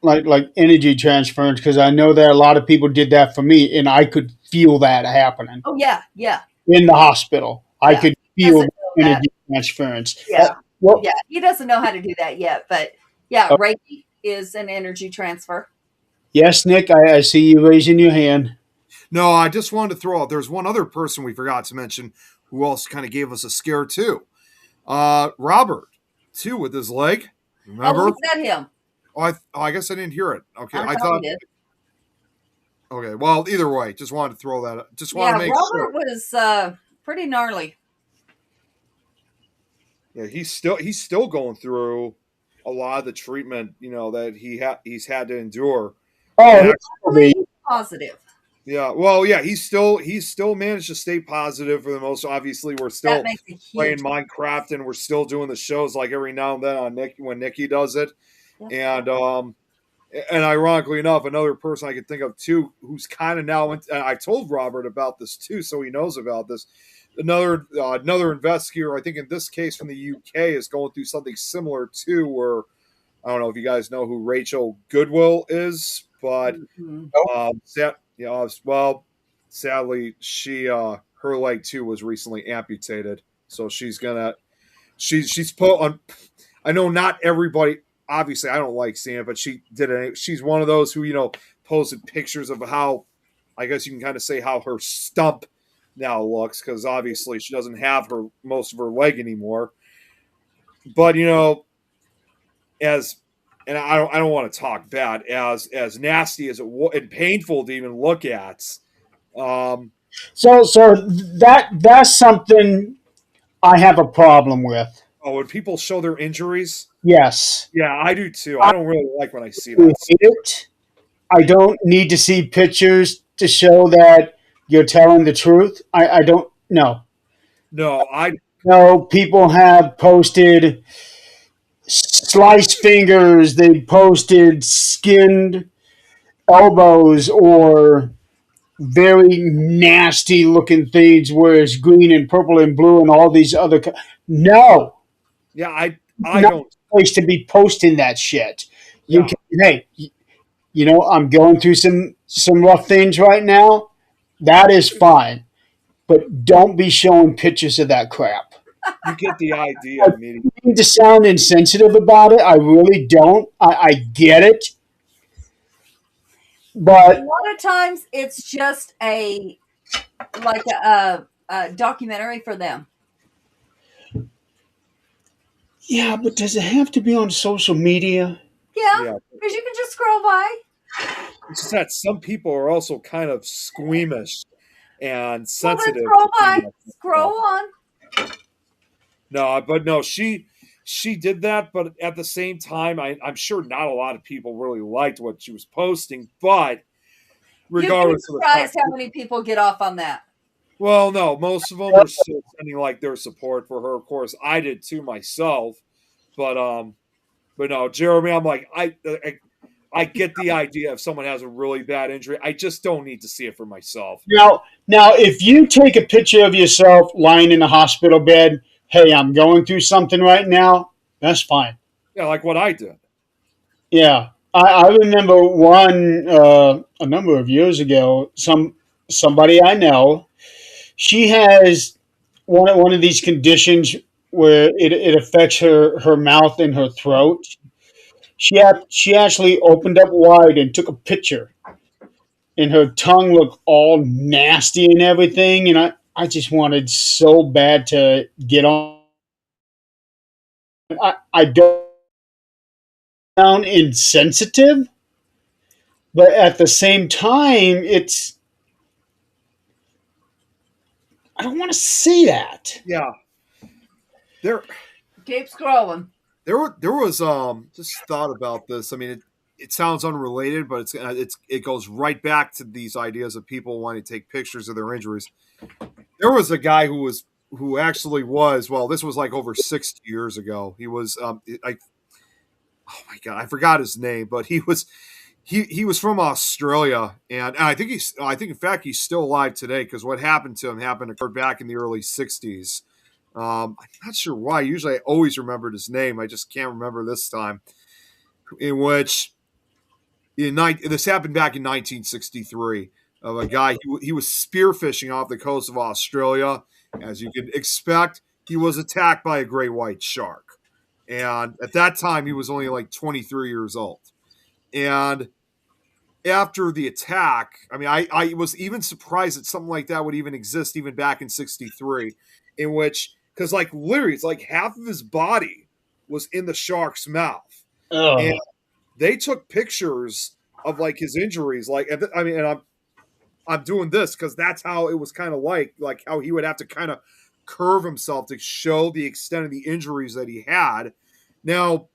like energy transference, because I know that a lot of people did that for me, and I could feel that happening Oh yeah, in the hospital. I Yeah. could feel Doesn't know that. energy transference. Yeah. Well, Yeah, he doesn't know how to do that yet, but yeah, Oh. Reiki is an energy transfer. yes, Nick, I see you raising your hand. No, I just wanted to throw out. There's one other person we forgot to mention who else kind of gave us a scare too. Robert, too, with his leg. Remember? Oh, was that him? I guess I didn't hear it. Okay, I I thought thought. he did. Okay, well, either way, just wanted to throw that. Just want Yeah, to make Robert sure. was pretty gnarly. Yeah, he's still going through a lot of the treatment, that he's had to endure. Oh, Yeah. he'll be. positive. Yeah, well, yeah, he's still managed to stay positive for the most. Obviously, we're That still makes a playing huge. Minecraft, and we're still doing the shows like every now and then on Nick when Nikki does it. Yep. And ironically enough, another person I could think of too, who's kind of now. I told Robert about this too, so he knows about this. Another investigator, I think in this case from the UK, is going through something similar too. Where I don't know if you guys know who Rachel Goodwill is, but Mhm. sadly, she her leg too was recently amputated, so she's put on. I know not everybody. Obviously, I don't like seeing it, but she did it. She's one of those who posted pictures of how, I guess you can kind of say how her stump now looks, because obviously she doesn't have her most of her leg anymore. But as and I don't want to talk bad, as nasty as it was and painful to even look at. So that's something I have a problem with. When people show their injuries, Yes, yeah, I do too. I I don't really like when I see hate that. it. I don't need to see pictures to show that you're telling the truth. I don't know. No, No, people have posted sliced fingers. They posted skinned elbows or very nasty looking things where it's green and purple and blue and all these other. No, yeah, I not don't. a place to be posting that shit. You Yeah, can, hey, I'm going through some rough things right now. That is fine, but don't be showing pictures of that crap. you get the idea immediately. I need to sound insensitive about it. I really don't. I get it, A but lot of times it's just a like a documentary for them. yeah. But does it have to be on social media? Yeah, Yeah, because you can just scroll by. it's just that some people are also kind of squeamish and Well, then sensitive scroll to by. that Scroll stuff. on. No, but no, she did that, but at the same time, I'm sure not a lot of people really liked what she was posting. But You'd be regardless of the surprised fact, how many people get off on that. well, no, most of them are still sending like their support for her. Of course, I did too myself, but no, Jeremy, I'm like I get the idea if someone has a really bad injury. I just don't need to see it for myself. Now, if you take a picture of yourself lying in a hospital bed, hey, I'm going through something right now. That's fine. Yeah, like what I did. Yeah, I remember one a number of years ago. Somebody I know, she has one of these conditions where it affects her mouth and her throat. She actually opened up wide and took a picture, and her tongue looked all nasty and everything. And I just wanted so bad to get on. I don't sound insensitive, but at the same time, I don't want to see that. Yeah, there Keep scrolling. there was just thought about this. I mean, it sounds unrelated, but it goes right back to these ideas of people wanting to take pictures of their injuries. There was a guy who actually was, well, this was like over 60 years ago. He was oh my god, I forgot his name, but he was from Australia, and I think in fact he's still alive today, because what happened to him occurred back in the early 60s. I'm not sure why. Usually I always remembered his name. I just can't remember this time. In which this happened back in 1963 of a guy, he was spearfishing off the coast of Australia. As you could expect, he was attacked by a great white shark. And at that time, he was only like 23 years old. And after the attack, I mean, I was even surprised that something like that would even exist even back in 63, in which, because like literally, it's like half of his body was in the shark's mouth. And Ugh. they took pictures of like his injuries. Like, I mean, and I'm doing this because that's how it was kind of like how he would have to kind of curve himself to show the extent of the injuries that he had. Now,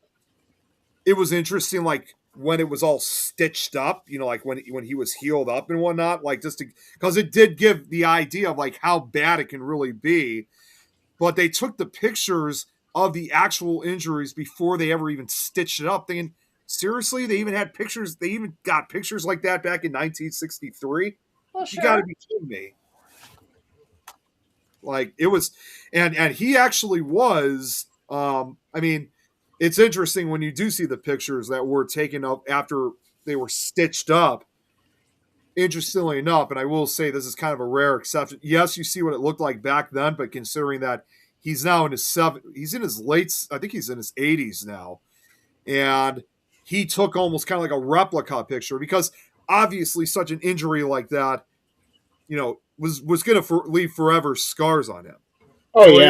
it was interesting. Like when it was all stitched up, like when he was healed up and whatnot, like just because it did give the idea of like how bad it can really be. But they took the pictures of the actual injuries before they ever even stitched it up. Thinking, seriously, they even had pictures. They even got pictures like that back in 1963. Well, You got to sure. be kidding me! Like it was, and he actually was. I mean, it's interesting when you do see the pictures that were taken up after they were stitched up. Interestingly enough, and I will say this is kind of a rare exception. Yes, you see what it looked like back then, but considering that he's now in he's in his late, I think he's in his 80s now, and he took almost kind of like a replica picture because obviously such an injury like that, was going to leave forever scars on him. Oh So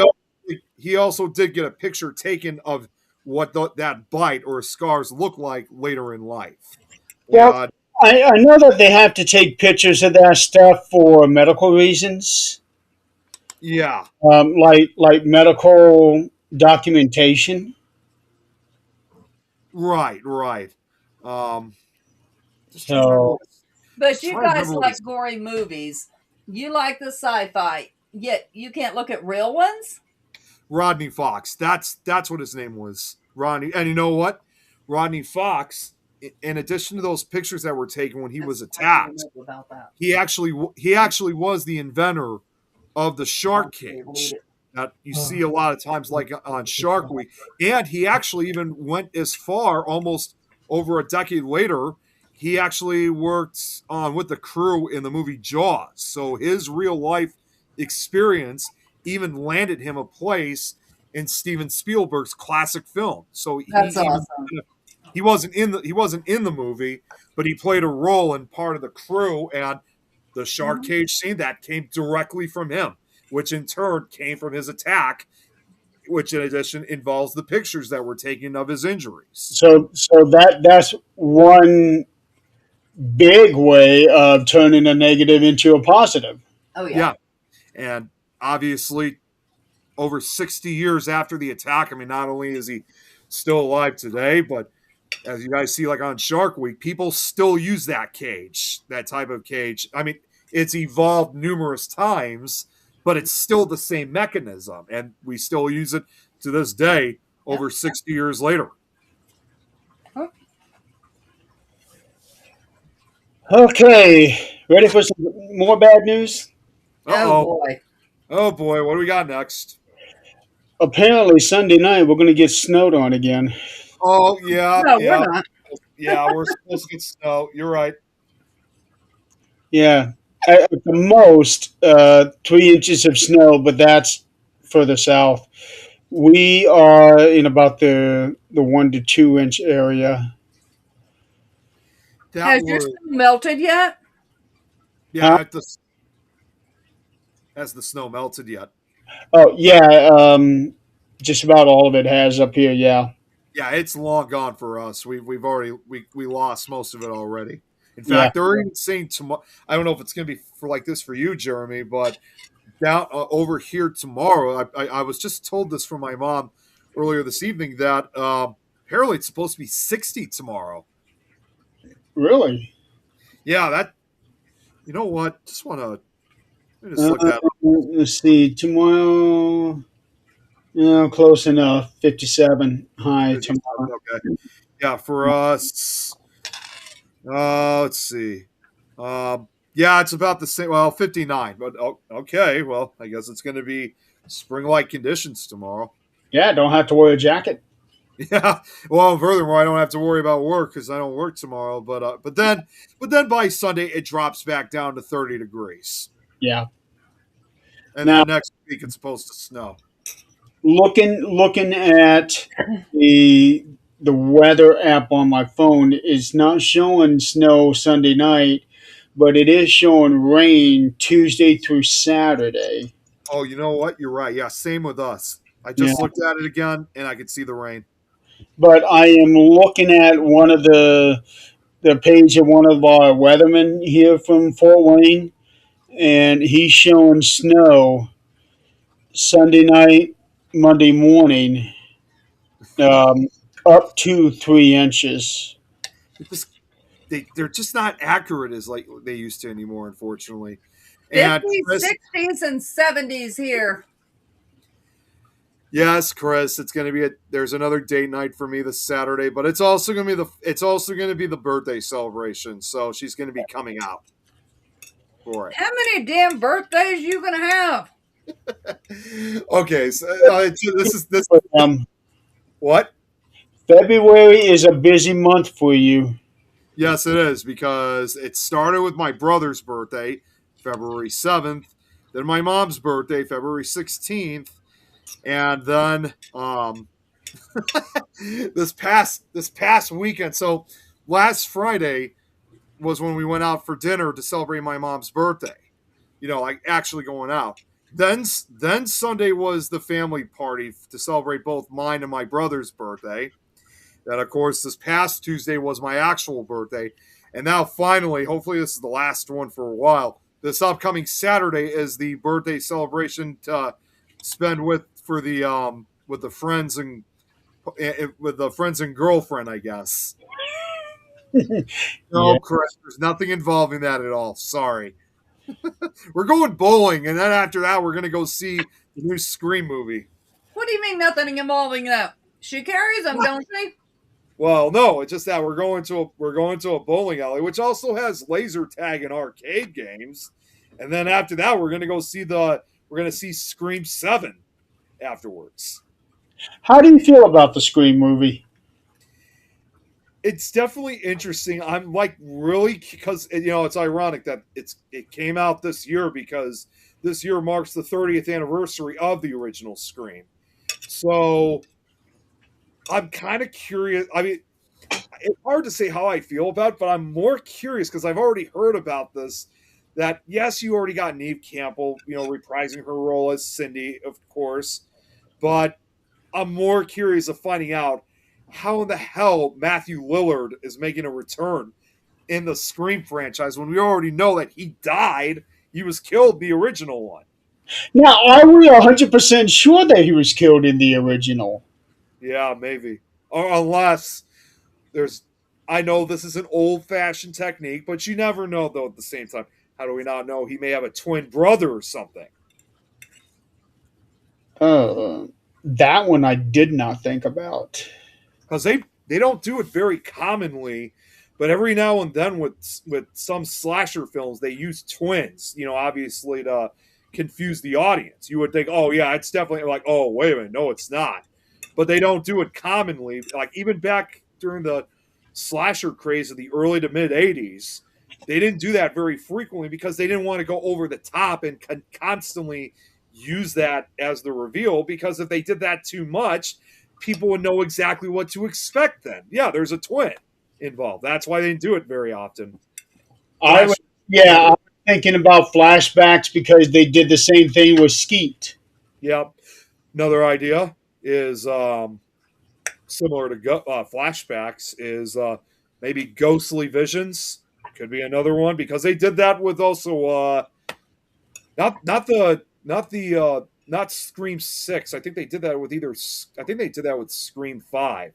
yeah. he also did get a picture taken of what that bite or scars look like later in life. Well, And I know that they have to take pictures of that stuff for medical reasons, yeah, like medical documentation. right. Um, just trying to remember. So But Just you trying to guys remember what like gory movies. You like the sci-fi, yet you can't look at real ones? Rodney Fox. That's what his name was, Rodney. And you know what? Rodney Fox. In addition to those pictures that were taken when he was I can attacked, remember about that. he actually was the inventor of the shark cage that you see a lot of times, like on Shark Week. And he actually even went as far, almost over a decade later. He actually worked on with the crew in the movie Jaws. So his real life experience even landed him a place in Steven Spielberg's classic film. So That's awesome. he wasn't in the movie, but he played a role in part of the crew, and the shark cage scene that came directly from him, which in turn came from his attack, which in addition involves the pictures that were taken of his injuries. so that's one big way of turning a negative into a positive. Oh yeah. Yeah, and obviously, over 60 years after the attack, I mean, not only is he still alive today, but as you guys see, like on Shark Week, people still use that cage, that type of cage. I mean, it's evolved numerous times, but it's still the same mechanism, and we still use it to this day, over 60 years later. Okay, ready for some more bad news? Oh boy. Oh boy, what do we got next? Apparently, Sunday night we're going to get snowed on again. Oh yeah, No, yeah, we're not. yeah. We're supposed to get snow. You're right. Yeah, at the most 3 inches of snow, but that's further south. We are in about the 1 to 2 inch area. That Has your was snow melted yet? yeah. Has the snow melted yet? Oh yeah, just about all of it has up here. Yeah, Yeah, it's long gone for us. We've already we lost most of it already. In yeah. fact, they're even saying tomorrow. I don't know if it's going to be for like this for you, Jeremy, but down over here tomorrow. I was just told this from my mom earlier this evening that apparently it's supposed to be 60 tomorrow. Really? Yeah, that. You know what? Just want to just look that up. Let's see. Tomorrow, close enough. 57 high tomorrow. Okay. Yeah, for us. Let's see. Yeah, it's about the same. Well, 59. But okay. Well, I guess it's going to be spring-like conditions tomorrow. Yeah, don't have to wear a jacket. Yeah. Well, furthermore, I don't have to worry about work because I don't work tomorrow. But then by Sunday it drops back down to 30 degrees, Yeah. and Now, then next week it's supposed to snow. looking at the weather app on my phone is not showing snow Sunday night, but it is showing rain Tuesday through Saturday. Oh, you know what? You're right. Yeah, same with us. I Yeah. just looked at it again, and I could see the rain. But I am looking at one of the page of one of our weathermen here from Fort Wayne, and he's showing snow Sunday night, Monday morning, um, up to 3 inches. it just they're just not accurate as like they used to anymore, unfortunately. And 50s, Chris, 60s, and 70s here. yes, Chris, it's going to be there's another date night for me this Saturday, but it's also going to be the birthday celebration, so she's going to be coming out for How many damn birthdays you gonna have? it. Okay, so this Um, what? February is a busy month for you. Yes, it is because it started with my brother's birthday, February 7th, then my mom's birthday, February 16th, and then this past weekend. So last Friday was when we went out for dinner to celebrate my mom's birthday. You know, like actually going out. Then Sunday was the family party to celebrate both mine and my brother's birthday. And of course, this past Tuesday was my actual birthday. And now finally, hopefully this is the last one for a while. This upcoming Saturday is the birthday celebration to spend with the friends and with the friends and girlfriend, I guess. No, Yeah. Chris, there's nothing involving that at all. Sorry. We're going bowling, and then after that, we're going to go see the new Scream movie. What do you mean nothing involving that? She carries them, don't she? Well, no, it's just that we're going to a bowling alley, which also has laser tag and arcade games, and then after that, we're going to see Scream 7 afterwards. How do you feel about the Scream movie? It's definitely interesting. I'm like really because it's ironic that it came out this year because this year marks the 30th anniversary of the original Scream. So I'm kind of curious. I mean, it's hard to say how I feel about it, but I'm more curious because I've already heard about this. That yes, you already got Neve Campbell, reprising her role as Cindy, of course, but I'm more curious of finding out how in the hell Matthew Lillard is making a return in the Scream franchise when we already know that he died. He was killed in the original one. Now, are we 100% sure that he was killed in the original? Yeah, maybe. Or unless there's. I know this is an old fashioned technique, but you never know, though, at the same time. How do we not know he may have a twin brother or something? That one I did not think about. Because they don't do it very commonly, but every now and then with some slasher films they use twins. Obviously to confuse the audience. You would think, oh yeah, it's definitely like, oh wait a minute, no, it's not. But they don't do it commonly. Like even back during the slasher craze of the early to mid '80s, they didn't do that very frequently because they didn't want to go over the top and constantly use that as the reveal. Because if they did that too much, people would know exactly what to expect then. Yeah, there's a twin involved. That's why they didn't do it very often. I was thinking about flashbacks because they did the same thing with Skeet. Yeah. Another idea is similar to flashbacks is maybe ghostly visions. Could be another one because they did that with also not Scream 6. I think they did that with Scream 5,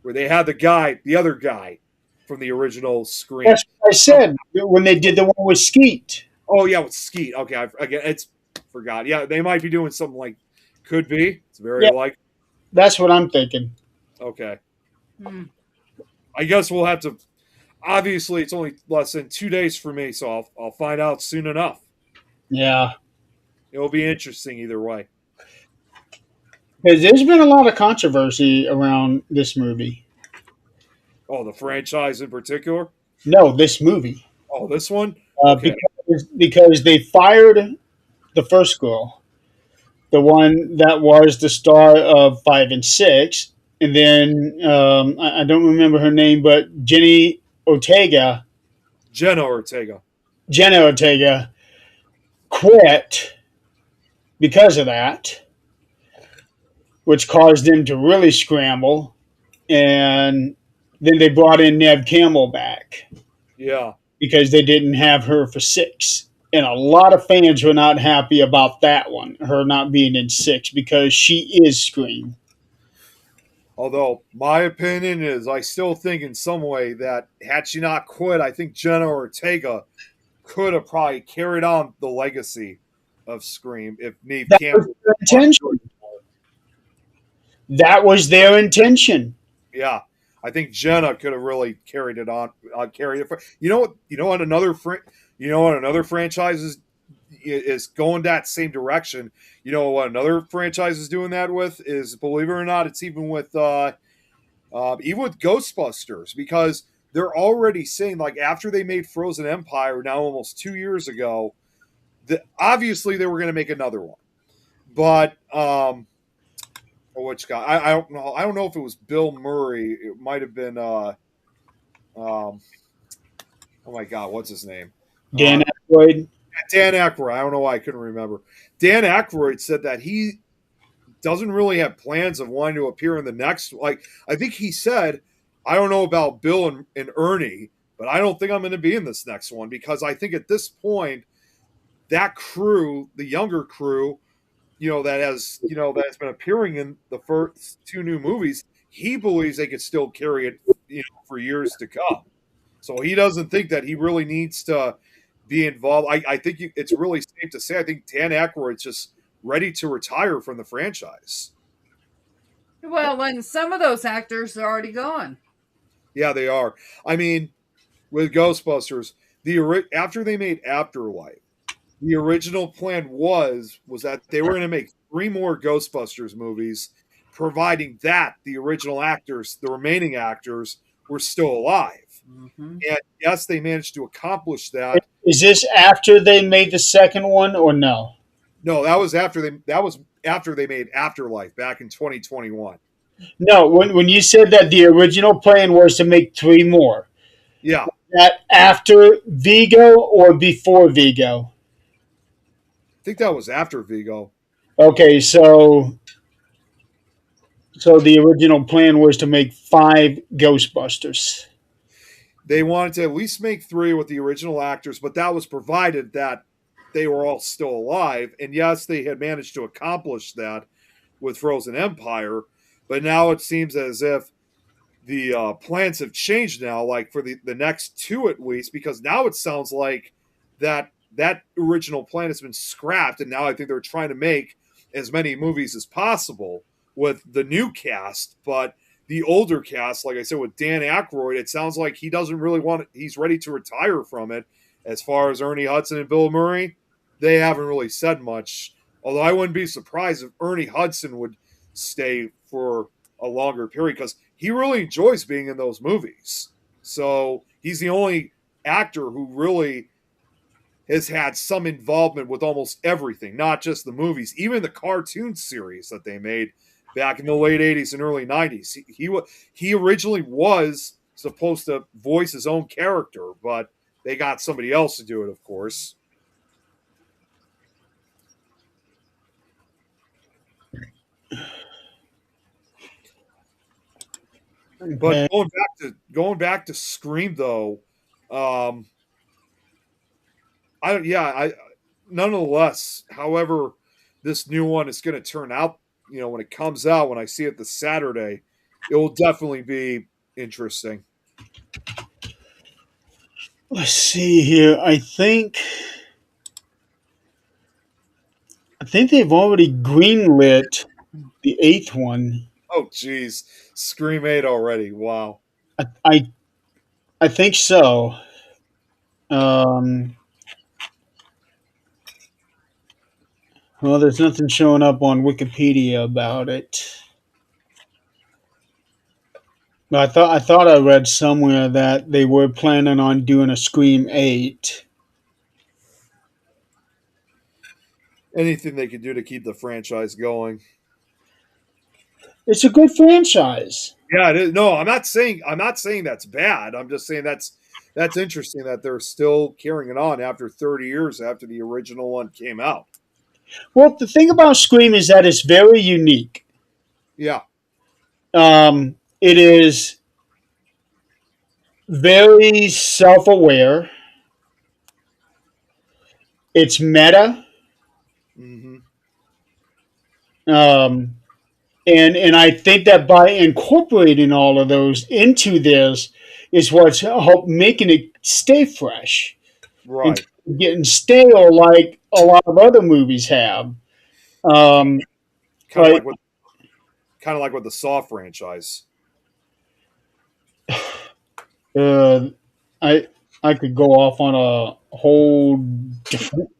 where they had the other guy from the original Scream. That's what I said when they did the one with Skeet. Oh yeah, with Skeet. Okay, it's forgot. Yeah, they might be doing something like could be. It's very like. That's what I'm thinking. Okay. I guess we'll have to. Obviously, it's only less than 2 days for me, so I'll find out soon enough. Yeah. It'll be interesting either way. Because there's been a lot of controversy around this movie. Oh, the franchise in particular? No, this movie. Oh, this one? Okay. Because they fired the first girl, the one that was the star of 5 and 6, and then I don't remember her name, but Jenna Ortega quit because of that, which caused them to really scramble. And then they brought in Neve Campbell back. Yeah. Because they didn't have her for 6. And a lot of fans were not happy about that one, her not being in 6, because she is Scream. Although my opinion is, I still think in some way that had she not quit, I think Jenna Ortega could have probably carried on the legacy of Scream if Neve That was Campbell. their intention. That was their intention. Yeah, I think Jenna could have really carried it on, carried it. You know what? You know what? Another franchise is going that same direction. You know what? Another franchise is doing that with is, believe it or not, it's even with Ghostbusters, because they're already saying, like, after they made Frozen Empire now almost 2 years ago, that obviously they were going to make another one, but which guy? I don't know. I don't know if it was Bill Murray. It might have been. Oh my God, what's his name? Dan Uh, Aykroyd. Dan Aykroyd. I don't know why I couldn't remember. Dan Aykroyd said that he doesn't really have plans of wanting to appear in the next. Like, I think he said, I don't know about Bill and Ernie, but I don't think I'm going to be in this next one, because I think at this point, that crew, the younger crew, that has been appearing in the first two new movies, he believes they could still carry it, for years to come. So he doesn't think that he really needs to be involved. I think it's really safe to say, I think Dan Aykroyd's just ready to retire from the franchise. Well, when some of those actors are already gone. Yeah, they are. I mean, with Ghostbusters, after they made Afterlife, the original plan was that they were going to make 3 more Ghostbusters movies, providing that the original actors, the remaining actors, were still alive. Mm-hmm. And yes, they managed to accomplish that. Is this after they made the second one or no? No, that was after they made Afterlife back in 2021. No, when you said that the original plan was to make 3 more, Yeah, that after Vigo or before Vigo? I think that was after Vigo. Okay, so the original plan was to make 5 Ghostbusters. They wanted to at least make 3 with the original actors, but that was provided that they were all still alive. And yes, they had managed to accomplish that with Frozen Empire, but now it seems as if the plans have changed now, like for the next 2 at least, because now it sounds like that original plan has been scrapped, and now I think they're trying to make as many movies as possible with the new cast. But the older cast, like I said, with Dan Aykroyd, it sounds like he doesn't really want it. He's ready to retire from it. As far as Ernie Hudson and Bill Murray, they haven't really said much. Although I wouldn't be surprised if Ernie Hudson would stay for a longer period, because he really enjoys being in those movies. So he's the only actor who really has had some involvement with almost everything, not just the movies, even the cartoon series that they made back in the late 80s and early 90s. He originally was supposed to voice his own character, but they got somebody else to do it, of course. But Okay. going back to Scream, though, um, I nonetheless, however this new one is going to turn out, when it comes out, when I see it this Saturday, it will definitely be interesting. Let's see here. I think they've already greenlit the 8th one. Oh, geez, Scream 8 already. Wow. I think so. Um, well, there's nothing showing up on Wikipedia about it. But I thought I read somewhere that they were planning on doing a Scream 8. Anything they can do to keep the franchise going. It's a good franchise. Yeah, it is. No, I'm not saying that's bad. I'm just saying that's interesting that they're still carrying it on after 30 years after the original one came out. Well, the thing about Scream is that it's very unique. Yeah. It is very self-aware. It's meta. Hmm. Um, And I think that by incorporating all of those into this is what's helped making it stay fresh and Right. getting stale like a lot of other movies have. Um, Kind of like like what the Saw franchise. uh, I I could go off on a whole different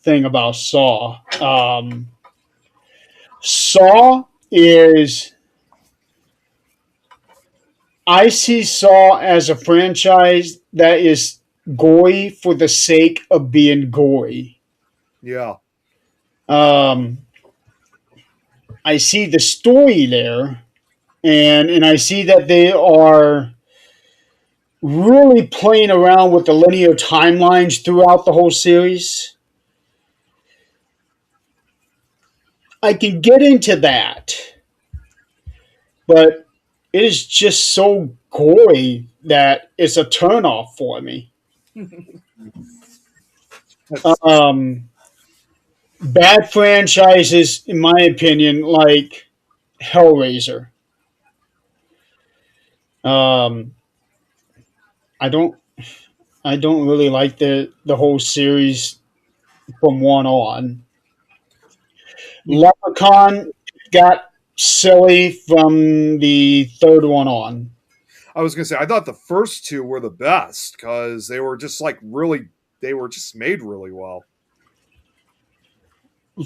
thing about Saw. Saw is I see Saw as a franchise that is gory for the sake of being gory. Yeah. Um, I see the story there, and I see that they are really playing around with the linear timelines throughout the whole series. I can get into that, but it is just so gory that it's a turnoff for me. That's Um, Bad franchises, in my opinion, like Hellraiser. Um, I don't, I don't really like the whole series from one on. Leprechaun got silly from the third one on. I was gonna say I thought the first two were the best because they were just like really they were just made really well.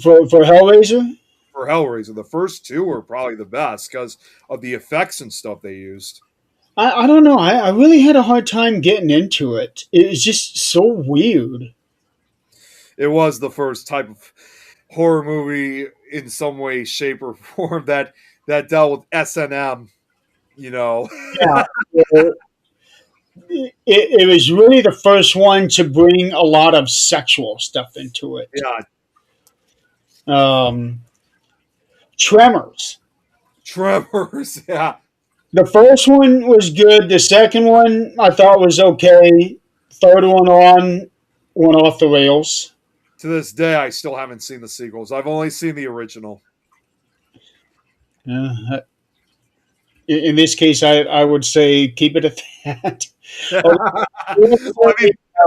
For Hellraiser, For Hellraiser, the first two were probably the best because of the effects and stuff they used. I don't know. I really had a hard time getting into it. It was just so weird. It was the first type of horror movie in some way, shape, or form that dealt with S and M. You know, Yeah, it was really the first one to bring a lot of sexual stuff into it. yeah, Um, Tremors. Tremors. Yeah, The first one was good. The second one I thought was okay. Third one on went off the rails. to this day, I still haven't seen the sequels. I've only seen the original. Yeah, in this case, I would say keep it at that. I mean,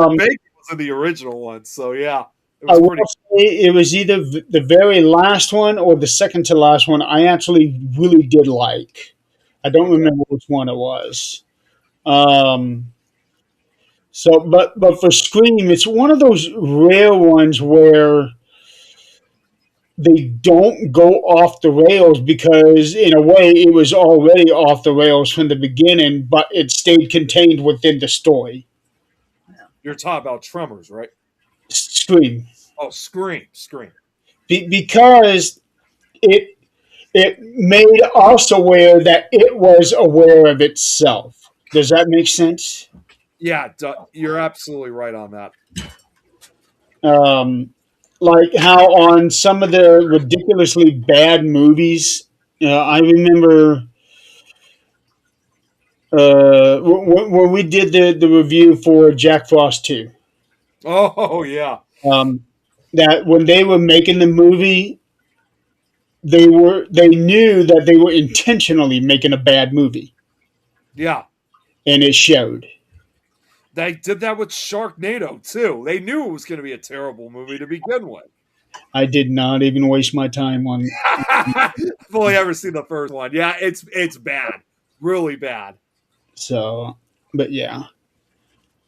um, Bacon was in the original one, so yeah, it I was will pretty. say it was either the very last one or the second to last one. I actually really did like. I don't Okay. remember which one it was. Um, so, but for Scream, it's one of those rare ones where they don't go off the rails because, in a way, it was already off the rails from the beginning, but it stayed contained within the story. You're talking about Tremors, right? Scream, Oh, Scream. because it it made us aware that it was aware of itself. Does that make sense? Yeah, you're absolutely right on that. Um, like how on some of the ridiculously bad movies, I remember when we did the review for Jack Frost 2, Oh yeah, um, that when they were making the movie, they knew that they were intentionally making a bad movie, yeah. and it showed. They did that with Sharknado too. They knew it was going to be a terrible movie to begin with. I did not even waste my time on. I've only ever seen the first one. Yeah, it's bad, really bad. So, but yeah.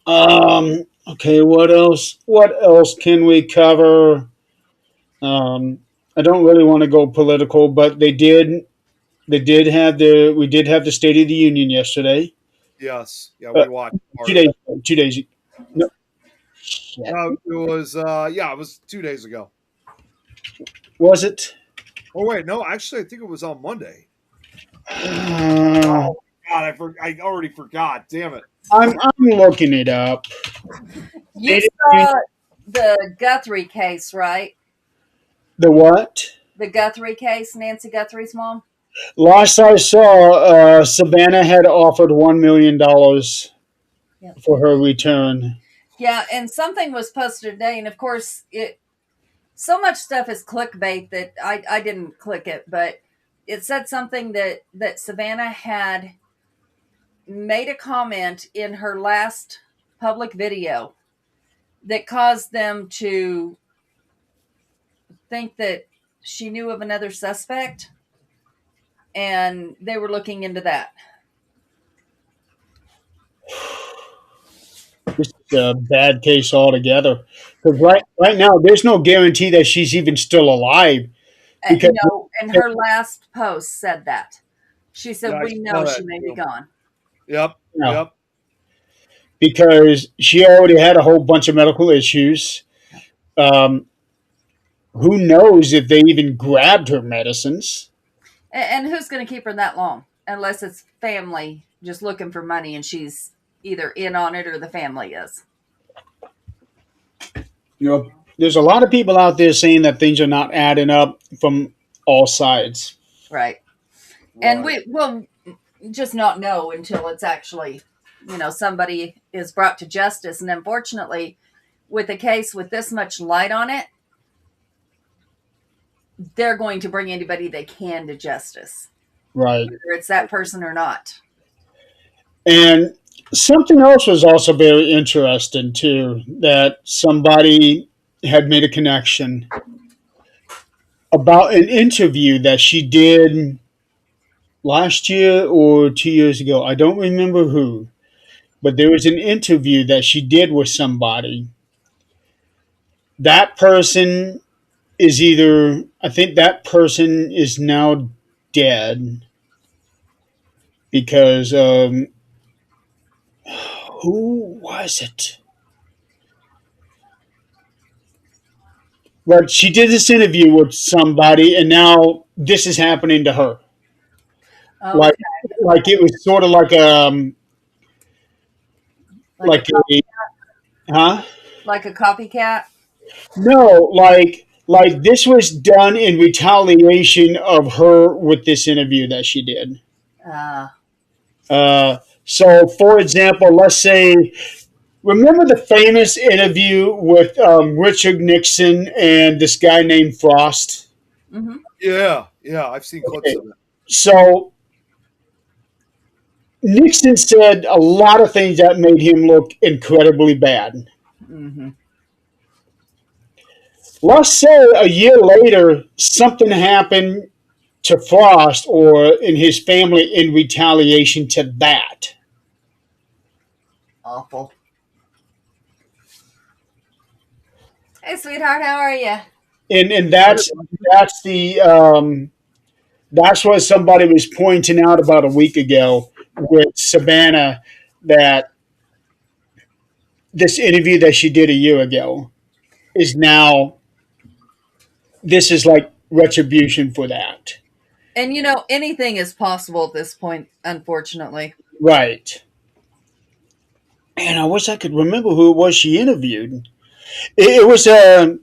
Okay, what else? What else can we cover? Um, I don't really want to go political, but they did have the we did have the State of the Union yesterday. Yes, yeah, Uh, we watched part two of days it. ago, 2 days. No, shit. It was yeah, it was 2 days ago. Was it? Oh wait, no, actually, I think it was on Monday. Uh, Oh God, I already forgot. Damn it. I'm looking it up. You saw the Guthrie case, right? The what? The Guthrie case, Nancy Guthrie's mom. Last I saw, Savannah had offered $1 million Yeah. for her return. Yeah, and something was posted today, and of course, it so much stuff is clickbait that I didn't click it, but it said something that Savannah had made a comment in her last public video that caused them to think that she knew of another suspect, and they were looking into that. This is a bad case altogether. Because right now, there's no guarantee that she's even still alive. Because No, and her last post said that. She said, Yeah, I "We saw know that she may be too. gone." Yep. No. Yep. because she already had a whole bunch of medical issues. Um, who knows if they even grabbed her medicines? And who's going to keep her that long? Unless it's family just looking for money and she's either in on it or the family is. You know, there's a lot of people out there saying that things are not adding up from all sides. Right. And we will just not know until it's actually, somebody is brought to justice. And unfortunately, with a case with this much light on it, they're going to bring anybody they can to justice, Right. whether it's that person or not. And something else was also very interesting, too, that somebody had made a connection about an interview that she did last year or 2 years ago. I don't remember who, but there was an interview that she did with somebody. That person is I think that person is now dead because who was it? But she did this interview with somebody, and now this is happening to her. Okay. Like it was sort of like Like a huh? like a copycat. No, like this was done in retaliation of her with this interview that she did. So, for example, let's say, remember the famous interview with Richard Nixon and this guy named Frost? Mm-hmm. Yeah. I've seen clips of it. So, Nixon said a lot of things that made him look incredibly bad. Mm-hmm. Let's say a year later, something happened to Frost or in his family in retaliation to that. Awful. Hey, sweetheart, how are you? And that's that's what somebody was pointing out about a week ago with Savannah, that this interview that she did a year ago is now, this is like retribution for that. And anything is possible at this point, unfortunately. Right. And I wish I could remember who it was she interviewed. It was a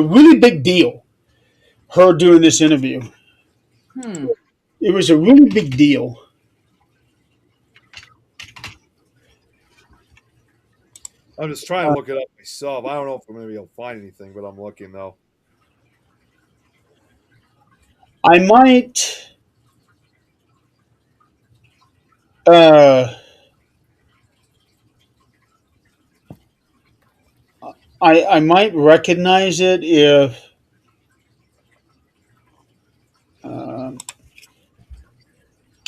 really big deal, her doing this interview. It was a really big deal. I'm just trying to look it up myself. I don't know if I'm going to be able to find anything, but I'm looking though. I might I might recognize it if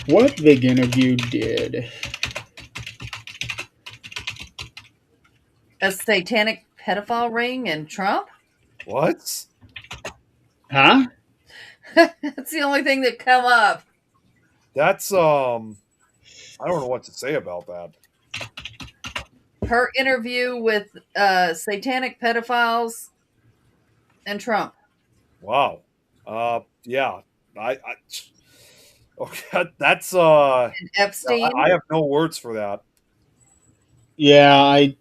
what big interview did A satanic pedophile ring and Trump? What? huh? That's the only thing that come up. That's I don't know what to say about that. Her interview with satanic pedophiles and Trump. Wow. Yeah. I okay, that's And Epstein. I have no words for that. Yeah, I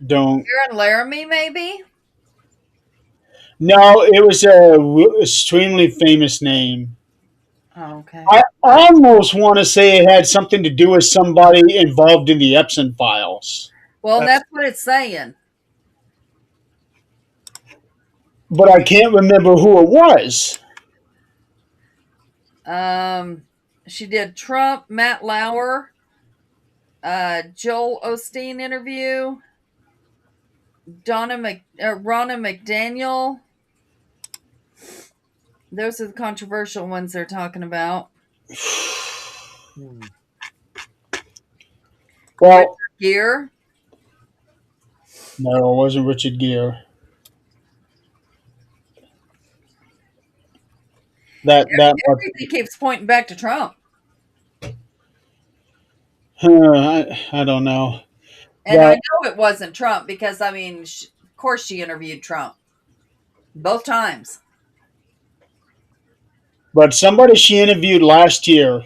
don't. Aaron Laramie, maybe? No, it was a extremely famous name. Oh, okay. I almost want to say it had something to do with somebody involved in the Epstein files. Well, that's what it's saying. but I can't remember who it was. She did Trump, Matt Lauer, Joel Osteen interview, Ronna McDaniel. Those are the controversial ones they're talking about. Well, Gere. no, it wasn't Richard Gere. That Everything keeps pointing back to Trump. I don't know. And I But know it wasn't Trump because, I mean, of course she interviewed Trump. Both times. but somebody she interviewed last year,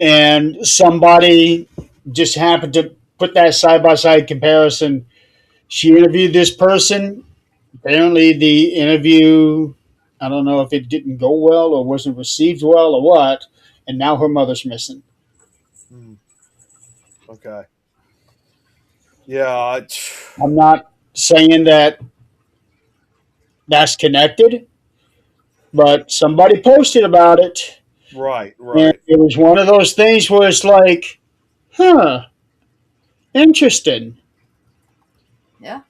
and somebody just happened to put that side by side comparison. She interviewed this person. Apparently, the interview, I don't know if it didn't go well or wasn't received well or what, and now her mother's missing. Okay. Yeah. I'm not saying that that's connected, but somebody posted about it. Right. And Right. it was one of those things where it's like, huh, interesting. Yeah.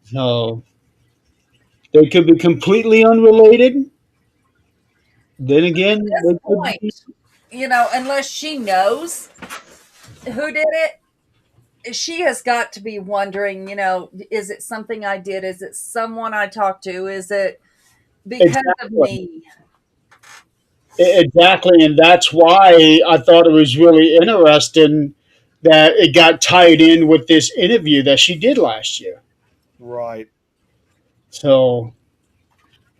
So they could be completely unrelated. Then again, At they this could point, be. unless she knows who did it, she has got to be wondering, is it something I did? Is it someone I talked to? Is it because of Exactly. me? Exactly. And that's why I thought it was really interesting that it got tied in with this interview that she did last year. Right. So,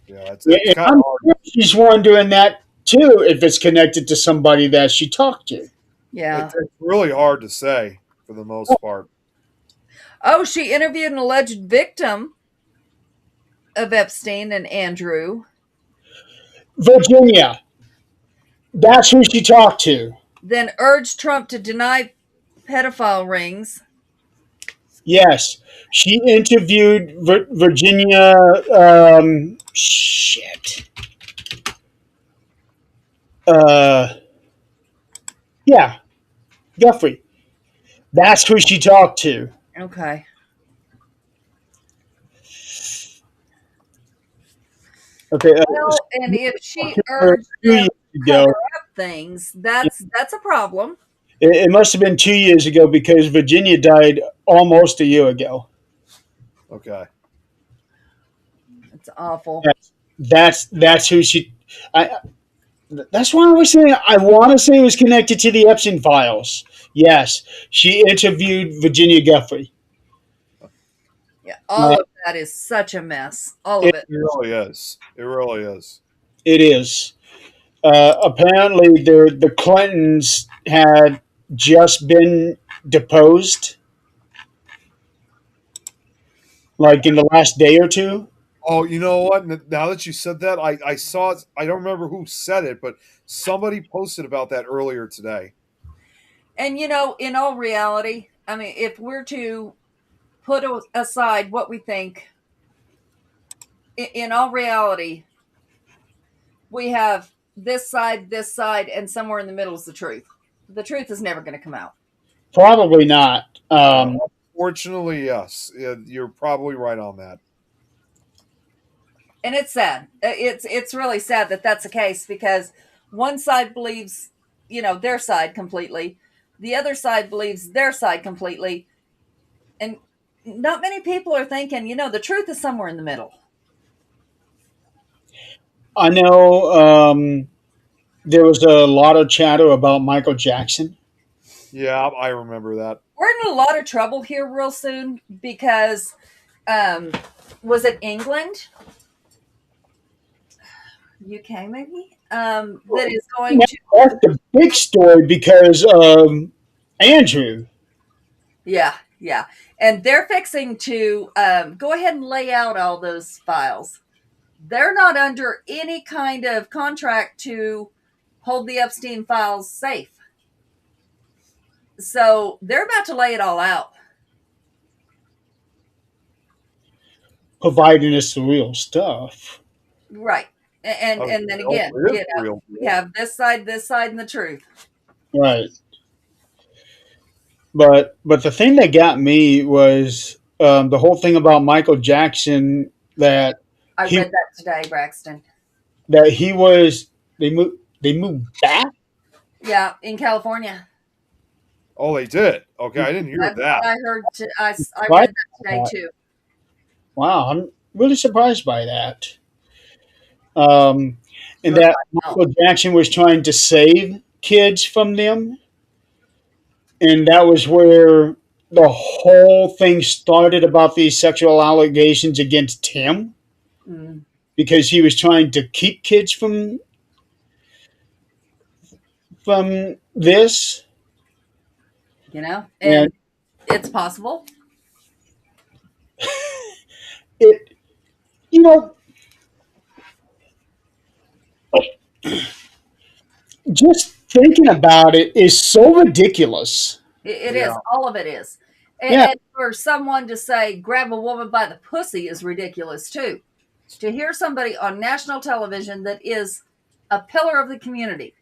Yeah. yeah, It's and kind of I'm hard. sure she's wondering that too, if it's connected to somebody that she talked to. Yeah. It's really hard to say for the most part. Oh, she interviewed an alleged victim of Epstein and Andrew. Virginia, that's who she talked to. Then urged Trump to deny pedophile rings. Yes, she interviewed Virginia. Shit. Uh, yeah, Guthrie. That's who she talked to. Okay. Okay, Well, and if she so urged 2 years him to ago, cover up things, that's a problem. it must have been 2 years ago because Virginia died almost a year ago. Okay. It's awful. That's who she. I, that's why I was saying I want to say it was connected to the Epstein files. Yes, she interviewed Virginia Guthrie. Yeah, all of that is such a mess. All of It, it. It really is. It really is. it is. Apparently, the Clintons had just been deposed, like in the last day or two. Oh, you know what? Now that you said that, I saw it. I don't remember who said it, but somebody posted about that earlier today. And in all reality, I mean, if we're to put aside what we think, in all reality, we have this side, and somewhere in the middle is the truth. The truth is never going to come out. Probably not. Fortunately, yes. Yeah, you're probably right on that. And it's sad. It's really sad that that's the case because one side believes, their side completely. The other side believes their side completely. And not many people are thinking, the truth is somewhere in the middle. I know there was a lot of chatter about Michael Jackson. Yeah, I remember that. We're in a lot of trouble here real soon because was it England? UK maybe? That is going to That's the big story because Andrew. Yeah. And they're fixing to go ahead and lay out all those files. They're not under any kind of contract to hold the Epstein files safe. So they're about to lay it all out. providing us the real stuff. Right. And then Oh, again, it is the real we deal. have this side, and the truth. Right. But the thing that got me was the whole thing about Michael Jackson that I he read that today, Braxton. that he was they moved back. Yeah, in California. Oh, they did. Okay, I didn't hear That's that. what I heard. I Right? read that today too. Wow, I'm really surprised by that. Um, and Good that I know. Michael Jackson was trying to save kids from them, and that was where the whole thing started about these sexual allegations against him Mm, because he was trying to keep kids from this. you know, And and it's possible. it, you know, just thinking about it is so ridiculous. It is. Yeah. All of it is. Yeah, And for someone to say grab a woman by the pussy is ridiculous too. To hear somebody on national television that is a pillar of the community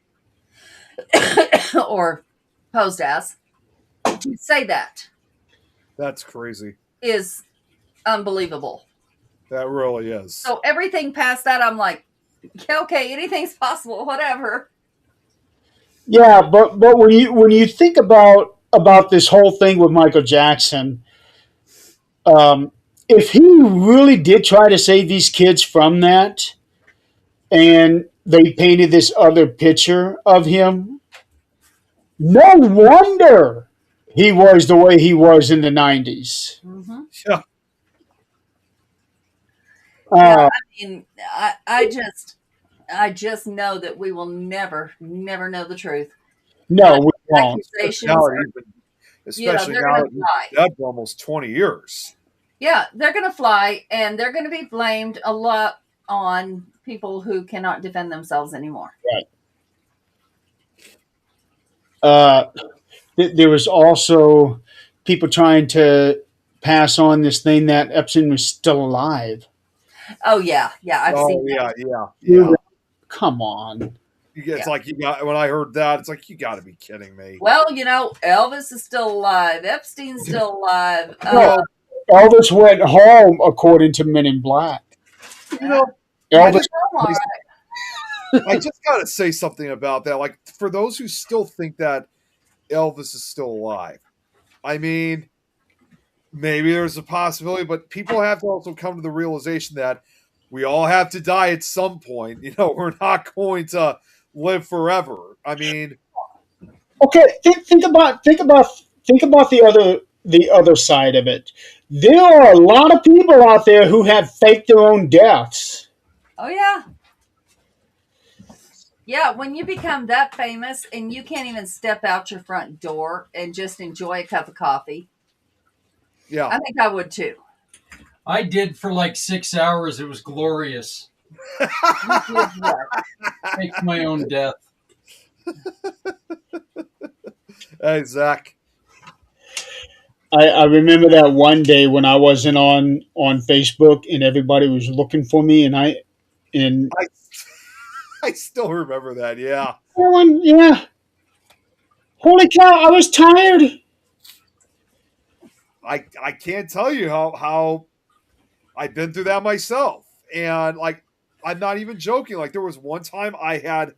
or posed as to say that That's crazy. is unbelievable. That really is. So everything past that, I'm like, yeah, okay, anything's possible, whatever. yeah, but when you think about this whole thing with Michael Jackson, um, if he really did try to save these kids from that, and they painted this other picture of him, no wonder he was the way he was in the 90s. Mm-hmm. Yeah. Yeah, Uh, I mean, I just know that we will never know the truth. no, we won't. Accusations, Now, are, especially they're now going that to he's fly. dead for almost 20 years. Yeah, they're going to fly, and they're going to be blamed a lot on people who cannot defend themselves anymore. Uh, there was also people trying to pass on this thing that Epstein was still alive. Oh yeah, I've seen Oh, that. yeah. Come on. It's Yeah. like when I heard that, it's like, you got to be kidding me. Well, Elvis is still alive. Epstein's still alive. Well, Elvis went home, according to Men in Black. you know, I Elvis, just, all right. I just got to say something about that. Like, for those who still think that Elvis is still alive, I mean, maybe there's a possibility, but people have to also come to the realization that we all have to die at some point. We're not going to live forever. I mean, okay, think about the other side of it. There are a lot of people out there who have faked their own deaths. Oh yeah. Yeah, when you become that famous and you can't even step out your front door and just enjoy a cup of coffee, yeah. I think I would too. I did for like 6 hours. It was glorious. Fake my own death. Hey, Zach. I remember that one day when I wasn't on Facebook and everybody was looking for me, and I still remember that. Yeah. everyone, yeah, holy cow, I was tired. I can't tell you how I've been through that myself. And like, I'm not even joking. Like, there was one time I had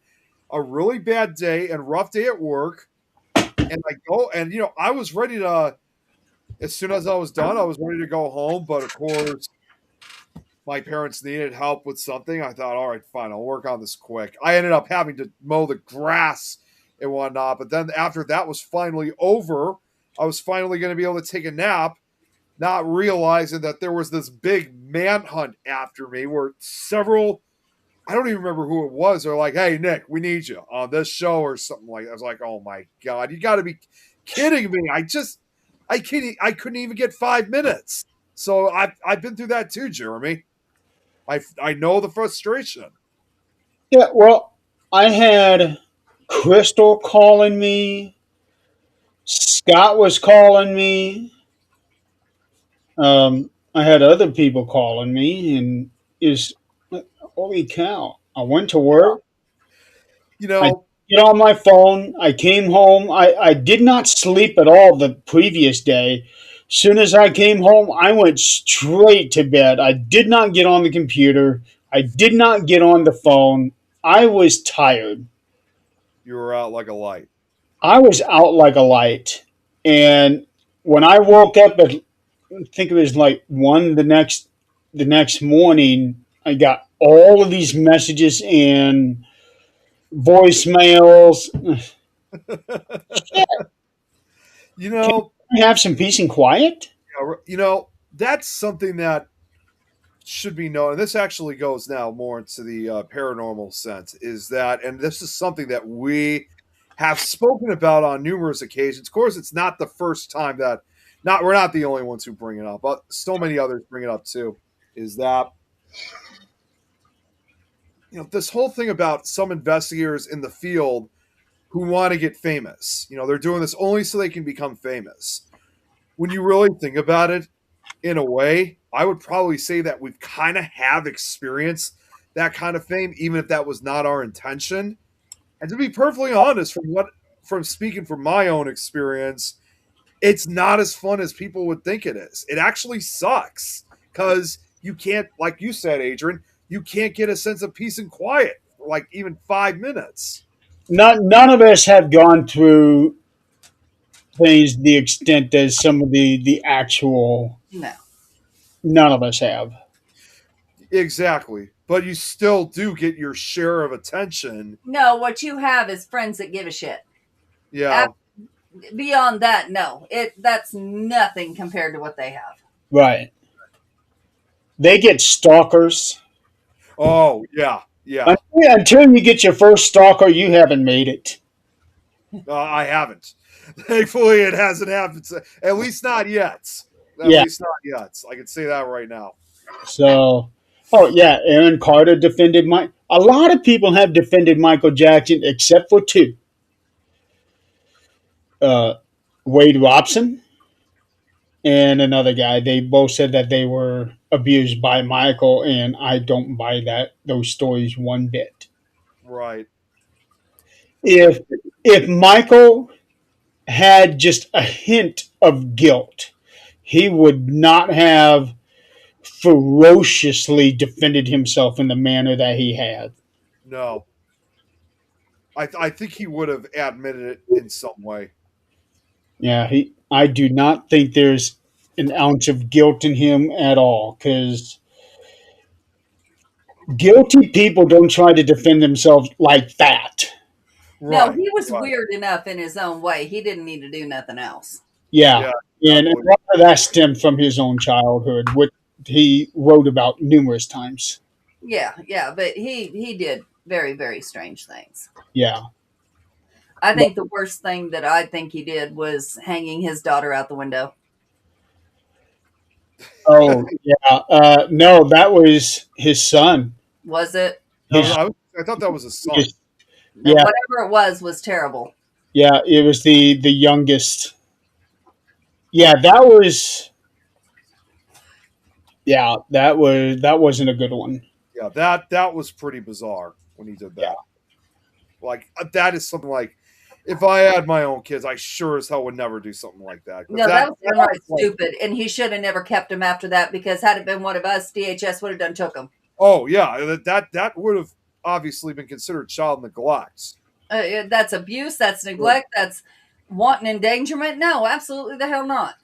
a really bad day and rough day at work. And I go, and I was ready to, as soon as I was done, I was ready to go home. But of course, my parents needed help with something. I thought, all right, fine, I'll work on this quick. I ended up having to mow the grass and whatnot. But then after that was finally over, I was finally going to be able to take a nap, not realizing that there was this big manhunt after me where several, I don't even remember who it was, they're like, hey, Nick, we need you on this show or something like that. I was like, oh my God, you got to be kidding me. I couldn't even get 5 minutes. So I've been through that too, Jeremy. I know the frustration. Yeah, well, I had Crystal calling me. Scott was calling me. I had other people calling me, and is holy cow! I went to work. You I know, get on my phone. I came home. I did not sleep at all the previous day. Soon as I came home, I went straight to bed. I did not get on the computer. I did not get on the phone. I was tired. you were out like a light. I was out like a light. And when I woke up at, I think it was like one the next morning, I got all of these messages and voicemails. You Can know, we have some peace and quiet? that's something that should be known. And this actually goes now more into the paranormal sense. Is that, and this is something that we have spoken about on numerous occasions. Of course, it's not the first time that not we're not the only ones who bring it up, but so many others bring it up too. Is that this whole thing about some investigators in the field who want to get famous. They're doing this only so they can become famous. When you really think about it, in a way, I would probably say that we've kind of have experienced that kind of fame, even if that was not our intention. And to be perfectly honest, from speaking from my own experience, it's not as fun as people would think it is. It actually sucks because you can't, like you said, Adrian, you can't get a sense of peace and quiet for like even 5 minutes. None of us have gone through things the extent as some of the actual. No. None of us have. Exactly. But you still do get your share of attention. No, what you have is friends that give a shit. Yeah. Beyond that, no. That's nothing compared to what they have. Right. They get stalkers. Oh, yeah. Yeah. Until you get your first stalker, you haven't made it. I haven't. Thankfully, it hasn't happened. At least not yet. At Yeah. least not yet. I can say that right now. So, oh yeah, Aaron Carter defended Mike. A lot of people have defended Michael Jackson, except for two. Uh, Wade Robson and another guy. They both said that they were abused by Michael, and I don't buy those stories one bit. Right. If if Michael had just a hint of guilt, he would not have ferociously defended himself in the manner that he had. No. I think he would have admitted it in some way. Yeah, I do not think there's an ounce of guilt in him at all, because guilty people don't try to defend themselves like that. No, Right. he was right. weird enough in his own way. He didn't need to do nothing else. Yeah, Yeah. and a lot of that stemmed from his own childhood, which he wrote about numerous times. Yeah, but he did very, very strange things. Yeah. I think the worst thing that I think he did was hanging his daughter out the window. Oh, yeah. No, that was his son. Was it? His, I thought that was a son. his- No, Yeah. whatever it was terrible. yeah, it was the youngest. Yeah, that was. Yeah, that wasn't a good one. Yeah, that was pretty bizarre when he did that. Yeah. Like that is something like if I had my own kids, I sure as hell would never do something like that. 'Cause No, that was downright like- stupid, and he should have never kept him after that, because had it been one of us, DHS would have done took him. Oh yeah, that would have obviously been considered child neglect. That's abuse. That's neglect. That's wanton endangerment. No, absolutely the hell not.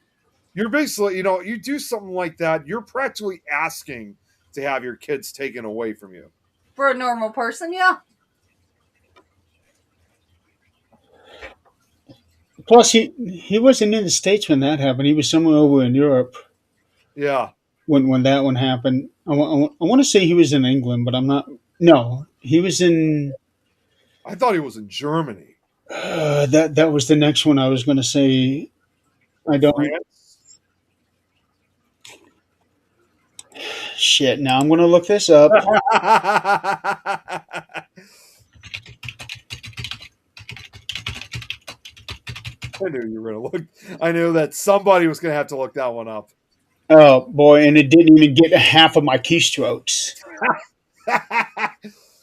You're basically, you do something like that, you're practically asking to have your kids taken away from you. For a normal person, yeah. Plus, he wasn't in the States when that happened. He was somewhere over in Europe Yeah. when that one happened. I want to say he was in England, but I'm not. No, he was in. I thought he was in Germany. That was the next one I was going to say. I don't. France? Shit. Now I'm going to look this up. I knew you were going to look. I knew that somebody was going to have to look that one up. Oh boy, and it didn't even get half of my keystrokes.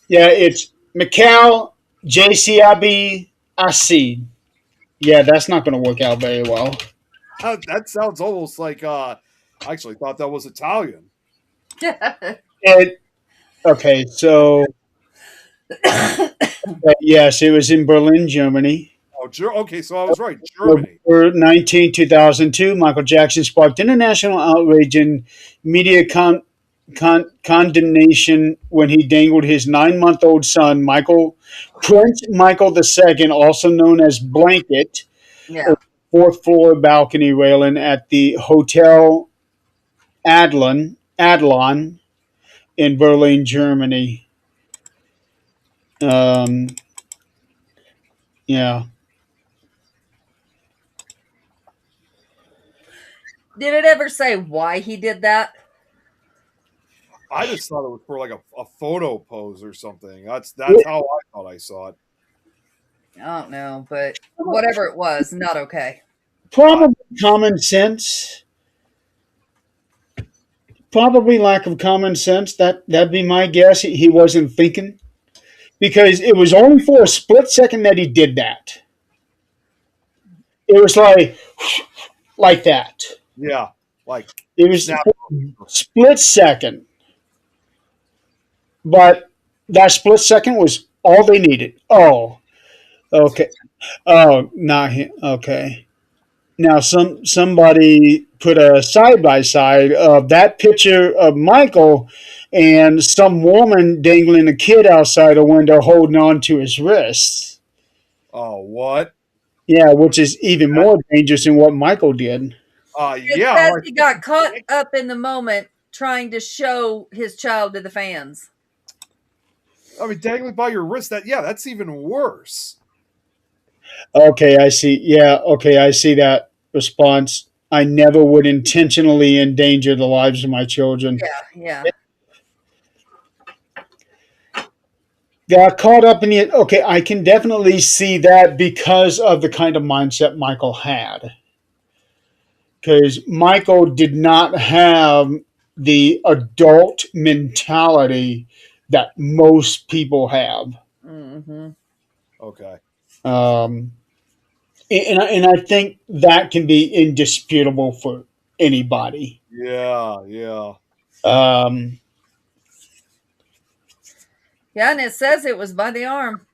Yeah, it's Macau JCIB IC. Yeah, that's not going to work out very well. That sounds almost like I actually thought that was Italian. It, okay, so yes, it was in Berlin, Germany. Oh, okay, so I was right. Germany. November 19, 2002, Michael Jackson sparked international outrage and media condemnation when he dangled his 9-month-old son, Prince Michael II, also known as Blanket, Yeah. fourth floor balcony railing at the Hotel Adlon in Berlin, Germany. Um, yeah. Did it ever say why he did that? I just thought it was for like a photo pose or something. That's Yeah. how I thought I saw it. I don't know, but whatever it was, not okay. Probably common sense. Probably lack of common sense. That'd be my guess. He wasn't thinking because it was only for a split second that he did that. It was like that. Yeah, like It was snap. split second, but that split second was all they needed. Oh, okay. Oh, not him. Okay. Now somebody put a side by side of that picture of Michael and some woman dangling a kid outside a window holding on to his wrists. Oh, what? Yeah, which is even more dangerous than what Michael did. It Yeah. says Like, he got caught up in the moment trying to show his child to the fans. I mean, dangling by your wrist. That's even worse. Okay, I see. Yeah, okay, I see that response. I never would intentionally endanger the lives of my children. Yeah. Got caught up in it. Okay, I can definitely see that because of the kind of mindset Michael had. Because Michael did not have the adult mentality that most people have. Mm-hmm. Okay. And I think that can be indisputable for anybody. Yeah. Um, Yeah, and it says it was by the arm.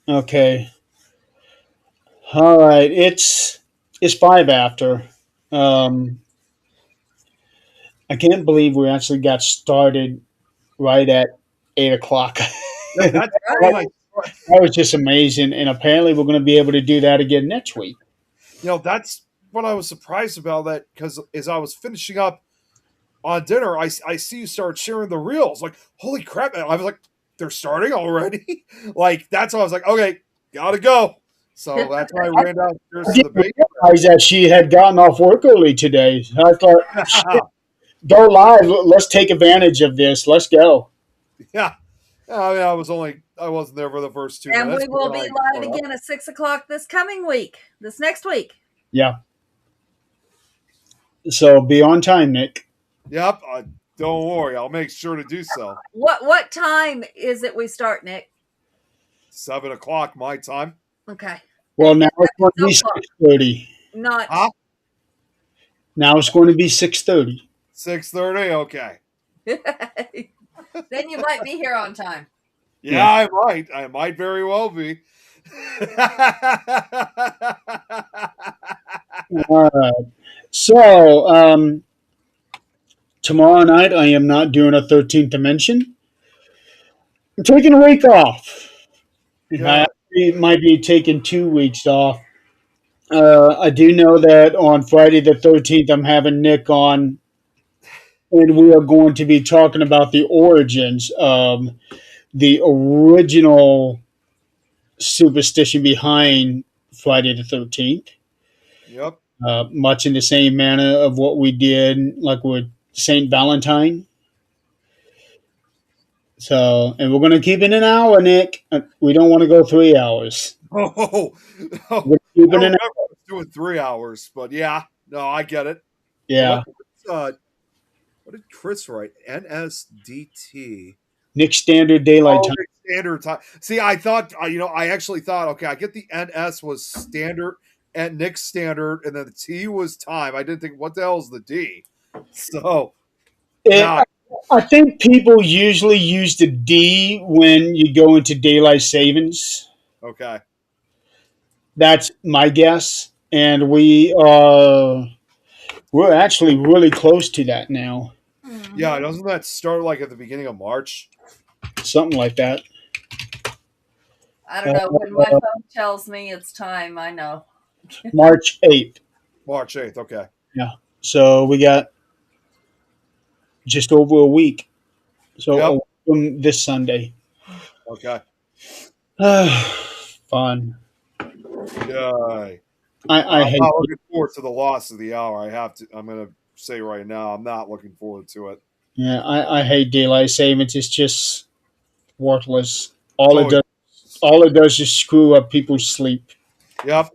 okay. All right. It's 5 after. Um, I can't believe we actually got started right at 8 o'clock. That's Right. like, That was just amazing, and apparently we're going to be able to do that again next week. that's what I was surprised about. That because as I was finishing up on dinner, I see you start sharing the reels. Like, holy crap! I was like, they're starting already. Like that's why I was like, okay, gotta go. So that's why I ran downstairs I to the didn't basement. realize that she had gotten off work early today. I thought, shit, go live. Let's take advantage of this. Let's go. Yeah. I mean, I wasn't there for the first 2 And minutes. we will but be then live caught up. again at 6 o'clock this next week. Yeah. So be on time, Nick. Yep. Don't worry. I'll make sure to do so. What time is it we start, Nick? 7 o'clock my time. Okay. Well, now it's going to be 6:30. Not Huh? Now it's going to be 6:30. 6:30. Okay. then you might be here on time. Yeah, I might. I might very well be. All right. So tomorrow night I am not doing a 13th dimension. I'm taking a week off. Yeah. I actually might be taking 2 weeks off. I do know that on Friday the 13th I'm having Nick on, and we are going to be talking about the origins of the original superstition behind Friday the 13th. Yep. Much in the same manner of what we did, like with Saint Valentine. So, and we're going to keep it an hour, Nick. We don't want to go 3 hours. Oh, I We're keeping don't an remember us doing 3 hours, but yeah, no, I get it. yeah. What did Chris write? NSDT. Nick Standard Daylight Oh, Time. Nick Standard Time. See, I thought, I actually thought, okay, I get the NS was standard and Nick Standard, and then the T was time. I didn't think, what the hell is the D? So now, I think people usually use the D when you go into daylight savings. okay. That's my guess, and we're actually really close to that now. Yeah, doesn't that start like at the beginning of March? Something like that. I don't know. When my phone tells me it's time, I know. March 8th. March 8th, okay. Yeah. So we got just over a week. So Yep. a week from this Sunday. Okay. Fun. Yay. I I'm hate not looking forward to the loss of the hour. I'm going to say right now, I'm not looking forward to it. Yeah, I hate daylight savings. It's just worthless. All it does is screw up people's sleep. Yep.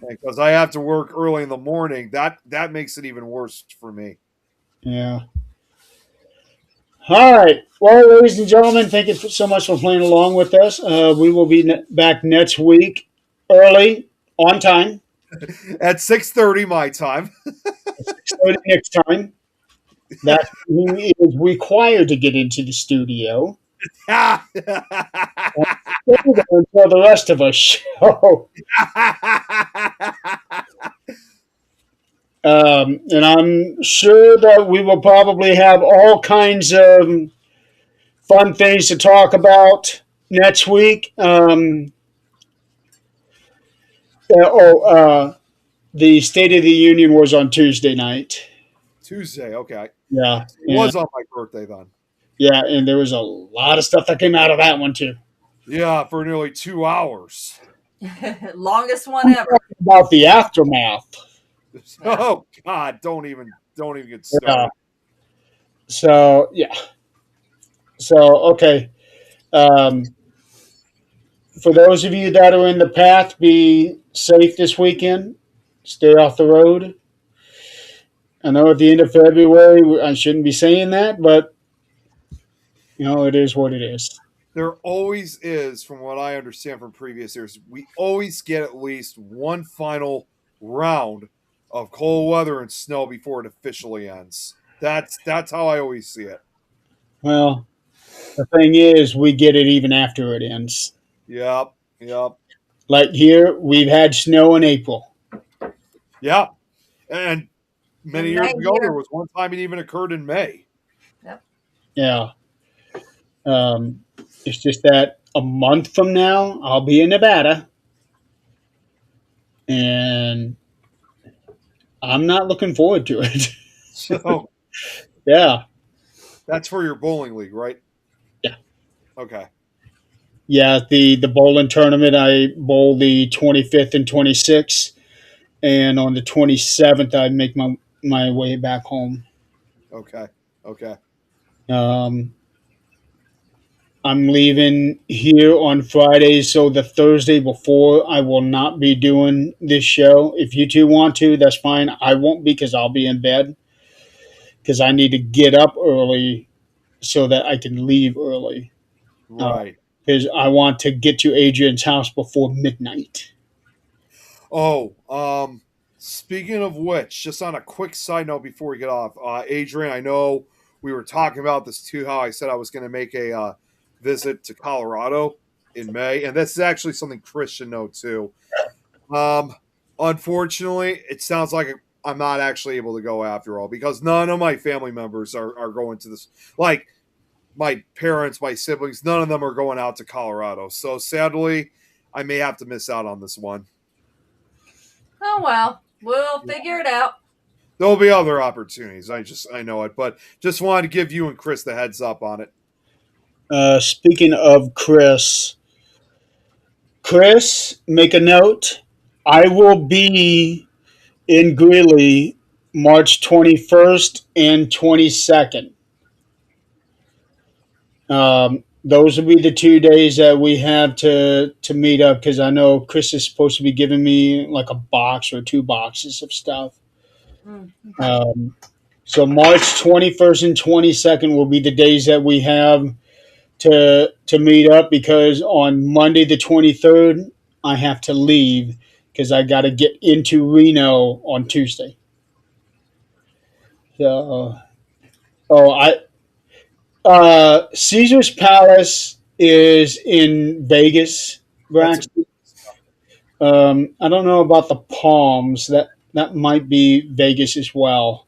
Because I have to work early in the morning. That makes it even worse for me. Yeah. All right. Well, ladies and gentlemen, thank you so much for playing along with us. We will be back next week, early, on time, At 6:30 my time. 6:30 next time. That's who is required to get into the studio. Until the rest of us show. And I'm sure that we will probably have all kinds of fun things to talk about next week. The State of the Union was on Tuesday night. Tuesday, okay. Yeah. It was on my birthday then. Yeah, and there was a lot of stuff that came out of that one, too. Yeah, for nearly 2 hours. Longest one ever. About the aftermath. Oh God! Don't even get started. Yeah. So yeah. So okay. For those of you that are in the path, be safe this weekend. Stay off the road. I know at the end of February I shouldn't be saying that, but it is what it is. There always is, from what I understand from previous years, we always get at least one final round of cold weather and snow before it officially ends. That's how I always see it. Well, the thing is, we get it even after it ends. Yep. Like here, we've had snow in April. Yeah. And many In years that ago, year- there was one time it even occurred in May. Yeah. It's just that a month from now, I'll be in Nevada. And I'm not looking forward to it. So Yeah. that's for your bowling league, right? Yeah. Okay. Yeah, the bowling tournament, I bowl the 25th and 26th. And on the 27th, I make my way back home. Okay. I'm leaving here on Friday, so the Thursday before, I will not be doing this show. If you two want to, that's fine. I won't because I'll be in bed because I need to get up early so that I can leave early. Right. Because I want to get to Adrian's house before midnight. Oh, speaking of which, just on a quick side note before we get off, Adrian, I know we were talking about this too, how I said I was going to make a visit to Colorado in May, and this is actually something Chris should know too. Unfortunately, it sounds like I'm not actually able to go after all because none of my family members are going to this. Like my parents, my siblings, none of them are going out to Colorado. So sadly, I may have to miss out on this one. Oh well, we'll figure it out. There'll be other opportunities. I know it, but just wanted to give you and Chris the heads up on it. Speaking of Chris, make a note. I will be in Greeley March 21st and 22nd. those will be the 2 days that we have to meet up because I know Chris is supposed to be giving me like a box or 2 boxes of stuff. Mm. So March 21st and 22nd will be the days that we have to meet up because on Monday the 23rd I have to leave because I got to get into Reno on Tuesday. So, Caesar's Palace is in Vegas, That's Braxton. I don't know about the Palms. That might be Vegas as well.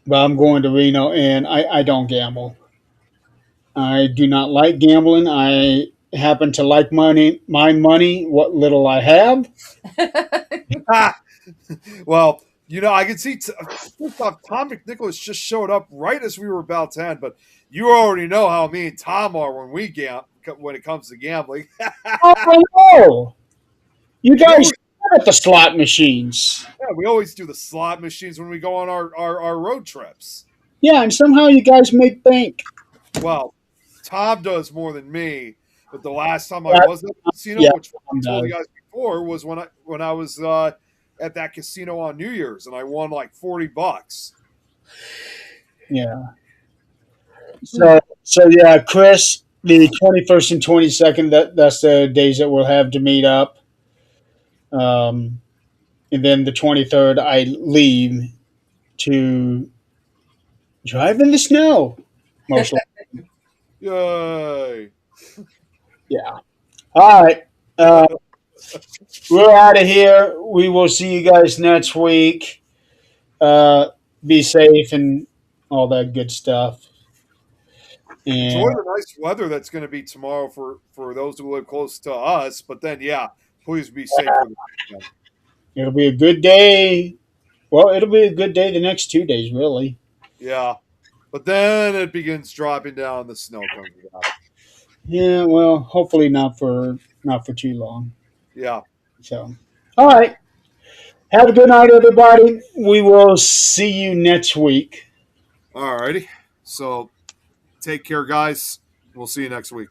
But I'm going to Reno, and I don't gamble. I do not like gambling. I happen to like my money, what little I have. well, I can see. First off, Tom McNicholas just showed up right as we were about to end, but you already know how me and Tom are when it comes to gambling. Oh no! You we guys always, suck at the slot machines. we always do the slot machines when we go on our road trips. Yeah, and somehow you guys make bank. Well, Tom does more than me, but the last time I Yeah, was at the casino, yeah, which I Tom told does. you guys before, was when I was at that casino on New Year's, and I won like $40. Yeah. So yeah, Chris, the 21st and 22nd. That's the days that we'll have to meet up. Um, and then the 23rd, I leave to drive in the snow. Mostly. Yay! Yeah. All right. We're out of here. We will see you guys next week. Be safe and all that good stuff. Enjoy And the nice weather that's going to be tomorrow for those who live close to us. But then, yeah, please be safe for the weekend. it'll be a good day. Well, it'll be a good day the next 2 days, really. Yeah, but then it begins dropping down. The snow comes down. Yeah, well, hopefully not for too long. Yeah. So, all right. Have a good night, everybody. We will see you next week. All righty. So take care, guys. We'll see you next week.